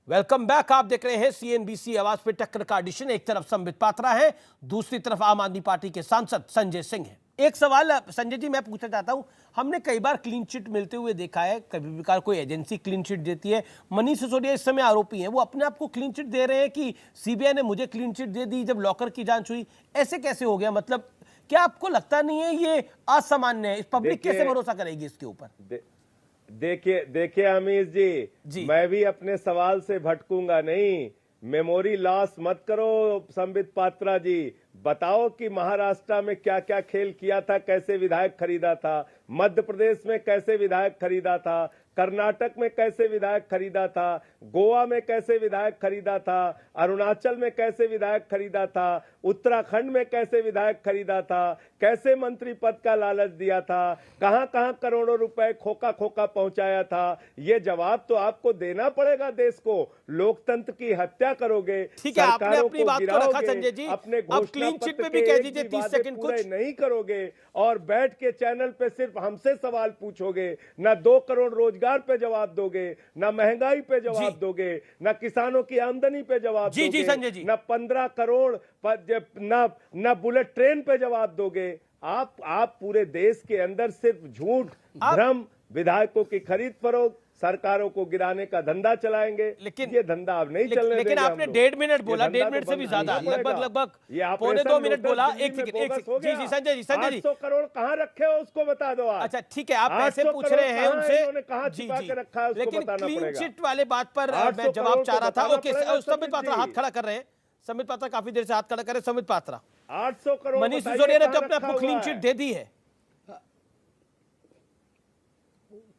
वेलकम बैक, आप देख रहे हैं CNBC आवाज पे टक्कर का एडिशन। एक तरफ संबित पात्रा है, दूसरी तरफ आम आदमी पार्टी के सांसद संजय सिंह हैं। एक सवाल संजय जी मैं पूछना चाहता हूं, हमने कई बार क्लीन चिट मिलते हुए देखा है, कभी भी कोई एजेंसी क्लीन चिट देती है। मनीष सिसोदिया इस समय आरोपी हैं, वो अपने आप को क्लीन चिट दे रहे हैं कि सीबीआई ने मुझे क्लीन चिट दे दी जब लॉकर की जांच हुई। ऐसे कैसे हो गया? मतलब क्या आपको लगता नहीं है ये असामान्य है? पब्लिक कैसे भरोसा करेगी इसके ऊपर? देखिए अमीश जी, मैं भी अपने सवाल से भटकूंगा नहीं। मेमोरी लॉस मत करो संबित पात्रा जी। बताओ कि महाराष्ट्र में क्या क्या खेल किया था, कैसे विधायक खरीदा था, मध्य प्रदेश में कैसे विधायक खरीदा था, कर्नाटक में कैसे विधायक खरीदा था, गोवा में कैसे विधायक खरीदा था, अरुणाचल में कैसे विधायक खरीदा था, उत्तराखंड में कैसे विधायक खरीदा था, कैसे मंत्री पद का लालच दिया था, कहां कहां करोड़ों रुपए खोखा खोखा पहुंचाया था। ये जवाब तो आपको देना पड़ेगा देश को। लोकतंत्र की हत्या करोगे, ठीक है, आपने अपनी बात को रखा संजय जी। अपने अब क्लीन चिट पे भी कह दीजिए 30 सेकंड कुछ नहीं करोगे और बैठ के चैनल पे सिर्फ हमसे सवाल पूछोगे, ना 2 करोड़ रोजगार पे जवाब दोगे, ना महंगाई पे जवाब दोगे, ना किसानों की आमदनी पे जवाब दोगे, जी संजय जी, ना 15 करोड़ ना बुलेट ट्रेन पे जवाब दोगे। आप पूरे देश के अंदर सिर्फ झूठ, भ्रम, विधायकों की खरीद फरोख्त, सरकारों को गिराने का धंधा चलाएंगे। लेकिन ये धंधा अब नहीं चलने लेकिन आपने 1.5 मिनट बोला, 1.5 मिनट से भी ज्यादा, लगभग पौने 2 मिनट बोला। एक जी संजय जी 800 करोड़ कहाँ रखे हो उसको बता दो। अच्छा ठीक है, आप पैसे पूछ रहे हैं उनसे, कहाँ छिपा के रखा है उसको लेकिन बताना पड़ेगा। क्लीन चिट वाले बात पर मैं जवाब चाह रहा था। ओके, संबित पात्रा हाथ खड़ा कर रहे हैं। संबित पात्रा काफी देर से हाथ खड़ा कर रहे हैं। संबित पात्रा, 800 करोड़ मनीष सिसोदिया ने तो अपने आपको क्लीन चिट दे दी है।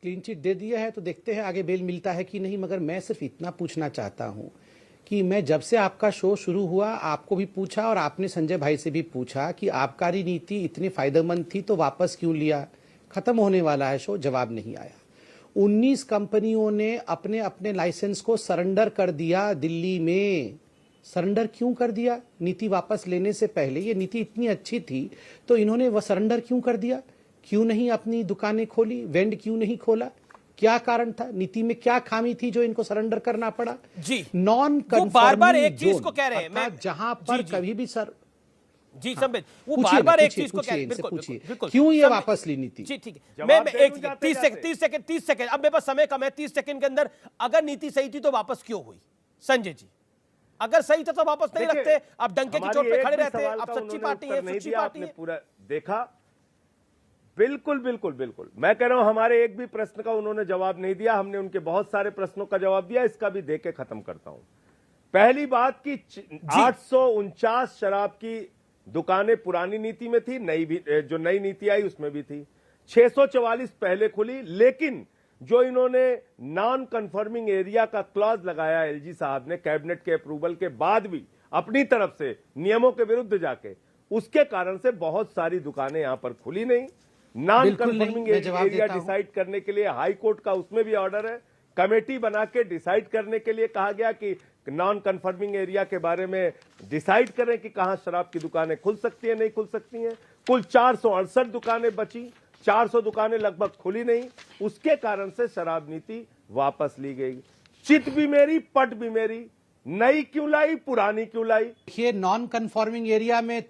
क्लीन चिट दे दिया है तो देखते हैं आगे बेल मिलता है कि नहीं, मगर मैं सिर्फ इतना पूछना चाहता हूं कि मैं जब से आपका शो शुरू हुआ आपको भी पूछा और आपने संजय भाई से भी पूछा कि आबकारी नीति इतनी फायदेमंद थी तो वापस क्यों लिया, खत्म होने वाला है शो, जवाब नहीं आया। 19 कंपनियों ने अपने अपने लाइसेंस को सरेंडर कर दिया दिल्ली में। सरेंडर क्यों कर दिया? नीति वापस लेने से पहले ये नीति इतनी अच्छी थी तो इन्होंने वह सरेंडर क्यों कर दिया? क्यों नहीं अपनी दुकानें खोली, वेंड क्यों नहीं खोला? क्या कारण था? नीति में क्या खामी थी जो इनको सरेंडर करना पड़ा? जी, नॉन वो बार-बार एक चीज को कह रहे हैं, मैं जहां पर जी, कभी भी सर जी संबित, वो पूछिए बार-बार ना, एक चीज को कह रहे हैं, पूछिए, बिल्कुल पूछिए, बिल्कुल क्यों ये संबित, वापस ली नीति? जी ठीक है, जवाब मैं दे एक दूं जाते 30 सेकंड अब मेरे पास समय कम है। 30 सेकंड के अंदर अगर नीति सही थी तो वापस क्यों हुई? संजय जी, अगर सही था तो वापस नहीं देखिए, रखते, आप डंके की चोट पे खड़े रहते, सवाल आप का सच्ची उन्होंने पार्टी उत्तर है, नहीं सच्ची दिया, पार्टी आपने है। पूरा देखा। बिल्कुल बिल्कुल बिल्कुल, मैं कह रहा हूं हमारे एक भी प्रश्न का उन्होंने जवाब नहीं दिया, हमने उनके बहुत सारे प्रश्नों का जवाब दिया। इसका भी देके खत्म करता हूं। पहली बात की 849 शराब की दुकानें पुरानी नीति में थी, नई भी जो नई नीति आई उसमें भी थी। 644 पहले खुली, लेकिन जो इन्होंने नॉन कन्फर्मिंग एरिया का क्लॉज लगाया एलजी साहब ने कैबिनेट के अप्रूवल के बाद भी अपनी तरफ से नियमों के विरुद्ध जाके, उसके कारण से बहुत सारी दुकानें यहां पर खुली नहीं। नॉन कन्फर्मिंग एरिया डिसाइड करने के लिए हाई कोर्ट का उसमें भी ऑर्डर है, कमेटी बना के डिसाइड करने के लिए कहा गया कि नॉन कन्फर्मिंग एरिया के बारे में डिसाइड करें कि कहां शराब की दुकानें खुल सकती हैं, नहीं खुल सकती हैं। कुल 468 दुकानें बची, 400 दुकानें लगभग खुली नहीं, उसके कारण से शराब नीति वापस ली गई। चित भी मेरी, पट भी मेरी, नई क्यों लाई, पुरानी क्यों लाई? देखिए, नॉन कन्फॉर्मिंग एरिया में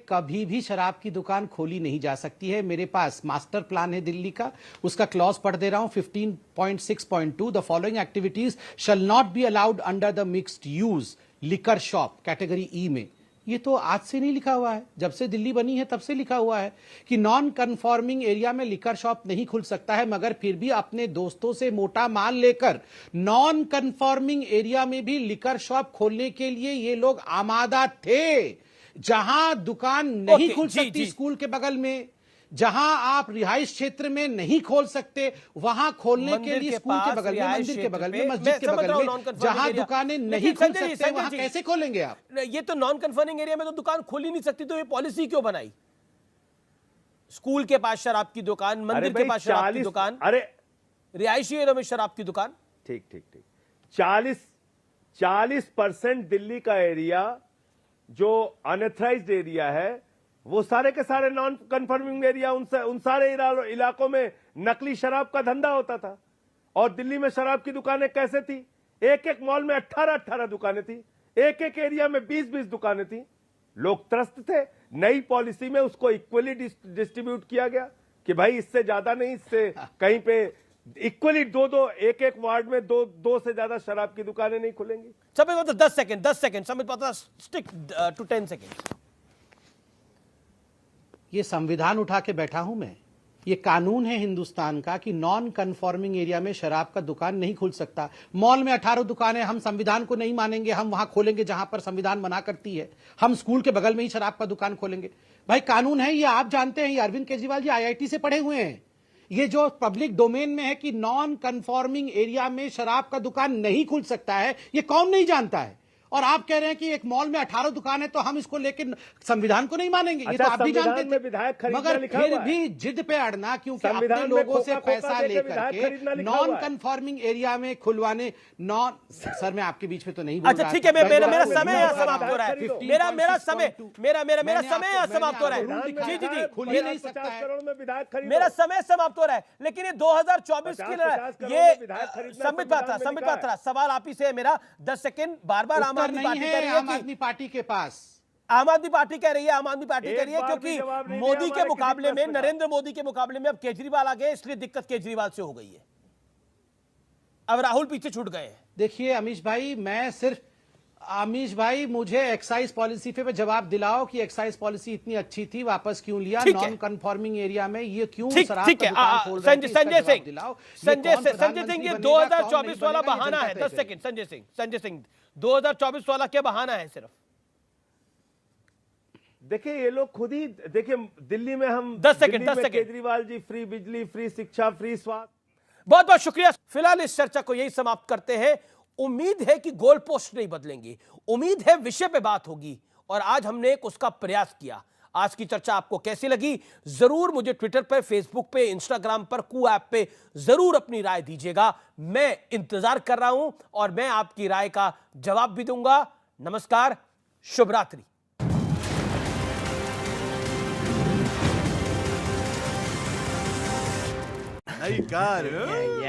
कभी भी शराब की दुकान खोली नहीं जा सकती है। मेरे पास मास्टर प्लान है दिल्ली का, उसका क्लॉज पढ़ दे रहा हूं 15.6.2, the following activities shall not be allowed under the mixed use liquor shop category ई में। ये तो आज से नहीं लिखा हुआ है, जब से दिल्ली बनी है तब से लिखा हुआ है कि नॉन कन्फॉर्मिंग एरिया में लिकर शॉप नहीं खुल सकता है। मगर फिर भी अपने दोस्तों से मोटा माल लेकर नॉन कन्फॉर्मिंग एरिया में भी लिकर शॉप खोलने के लिए ये लोग आमादा थे। जहां दुकान नहीं खुल सकती स्कूल के बगल में, जहां आप रिहाइश क्षेत्र में नहीं खोल सकते, वहां खोलने के लिए स्कूल के बगल में, मंदिर के बगल में, मस्जिद के बगल में, जहां दुकानें नहीं खुल सकते वहां कैसे खोलेंगे आप? ये तो नॉन कन्फर्मिंग एरिया में तो दुकान खोल ही नहीं सकती, तो ये पॉलिसी क्यों बनाई? स्कूल के पास शराब की दुकान, मंदिर के पास शराब की दुकान, अरे रिहायशी एरिया में शराब की दुकान। ठीक ठीक ठीक, 40% दिल्ली का एरिया जो अनऑथराइज्ड एरिया है, वो सारे के सारे नॉन कन्फर्मिंग एरिया, उन सारे इलाकों में नकली शराब का धंधा होता था। और दिल्ली में शराब की दुकानें कैसे थी? एक एक मॉल में 18 दुकानें थी, एक एक एरिया में 20 दुकानें थी। लोग त्रस्त थे। नई पॉलिसी में उसको इक्वली डिस्ट्रीब्यूट किया गया कि भाई इससे ज्यादा नहीं, इससे कहीं पे इक्वली एक एक वार्ड में दो से ज्यादा शराब की दुकानें नहीं खुलेंगी। समय 10 सेकंड समय पता, स्टिक टू 10 सेकंड। ये संविधान उठा के बैठा हूं मैं, ये कानून है हिंदुस्तान का कि नॉन कन्फॉर्मिंग एरिया में शराब का दुकान नहीं खुल सकता। मॉल में 18 दुकानें, हम संविधान को नहीं मानेंगे, हम वहां खोलेंगे जहां पर संविधान मना करती है। हम स्कूल के बगल में ही शराब का दुकान खोलेंगे। भाई कानून है, ये आप जानते हैं, ये अरविंद केजरीवाल जी IIT से पढ़े हुए हैं। ये जो पब्लिक डोमेन में है कि नॉन कन्फॉर्मिंग एरिया में शराब का दुकान नहीं खुल सकता है, ये कौन नहीं जानता है? और आप कह रहे हैं कि एक मॉल में 18 दुकान है तो हम इसको लेकर संविधान को नहीं मानेंगे। ये तो आप भी जानते थे, मगर फिर भी जिद पे अड़ना, क्योंकि अपने लोगों से पैसा लेकर के नॉन कन्फॉर्मिंग एरिया में खुलवाने। सर मैं आपके बीच में तो नहीं बोल रहा। अच्छा ठीक है, मेरा समय यहाँ समाप्त हो रहा है, मेरा समय समाप्त हो रहा है। जी जी जी, खुल ही नहीं सकता है, मेरा समय समाप्त हो रहा है। लेकिन ये 2024 की ये संबित पात्रा सवाल आप ही से है मेरा। 10 सेकंड बार-बार आम आदमी पार्टी कह रही है, आम आदमी पार्टी के पास, आम आदमी पार्टी कह रही है क्योंकि मोदी के मुकाबले में, नरेंद्र मोदी के मुकाबले में अब केजरीवाल आ गए, इसलिए दिक्कत केजरीवाल से हो गई है। अब राहुल पीछे छूट गए हैं। देखिए अमीश भाई मुझे एक्साइज पॉलिसी पे जवाब दिलाओ कि एक्साइज पॉलिसी इतनी अच्छी थी, वापस क्यों लिया? नॉन कन्फॉर्मिंग एरिया में ये क्यों शराब का दुकान खोल रहे थे? संजय सिंह, ये 2024 वाला बहाना है। 10 सेकंड, संजय सिंह 2024 वाला क्या बहाना है सिर्फ? देखिए ये लोग खुद ही, देखिए दिल्ली में हम 10 सेकंड केजरीवाल जी फ्री बिजली, फ्री शिक्षा, फ्री स्वास्थ्य। बहुत बहुत शुक्रिया। फिलहाल इस चर्चा को यही समाप्त करते हैं। उम्मीद है कि गोल पोस्ट नहीं बदलेंगे, उम्मीद है विषय पे बात होगी, और आज हमने एक उसका प्रयास किया। आज की चर्चा आपको कैसी लगी जरूर मुझे ट्विटर पर, फेसबुक पे, इंस्टाग्राम पर, कू ऐप पे जरूर अपनी राय दीजिएगा। मैं इंतजार कर रहा हूं और मैं आपकी राय का जवाब भी दूंगा। नमस्कार, शुभ रात्रि। Aí, cara.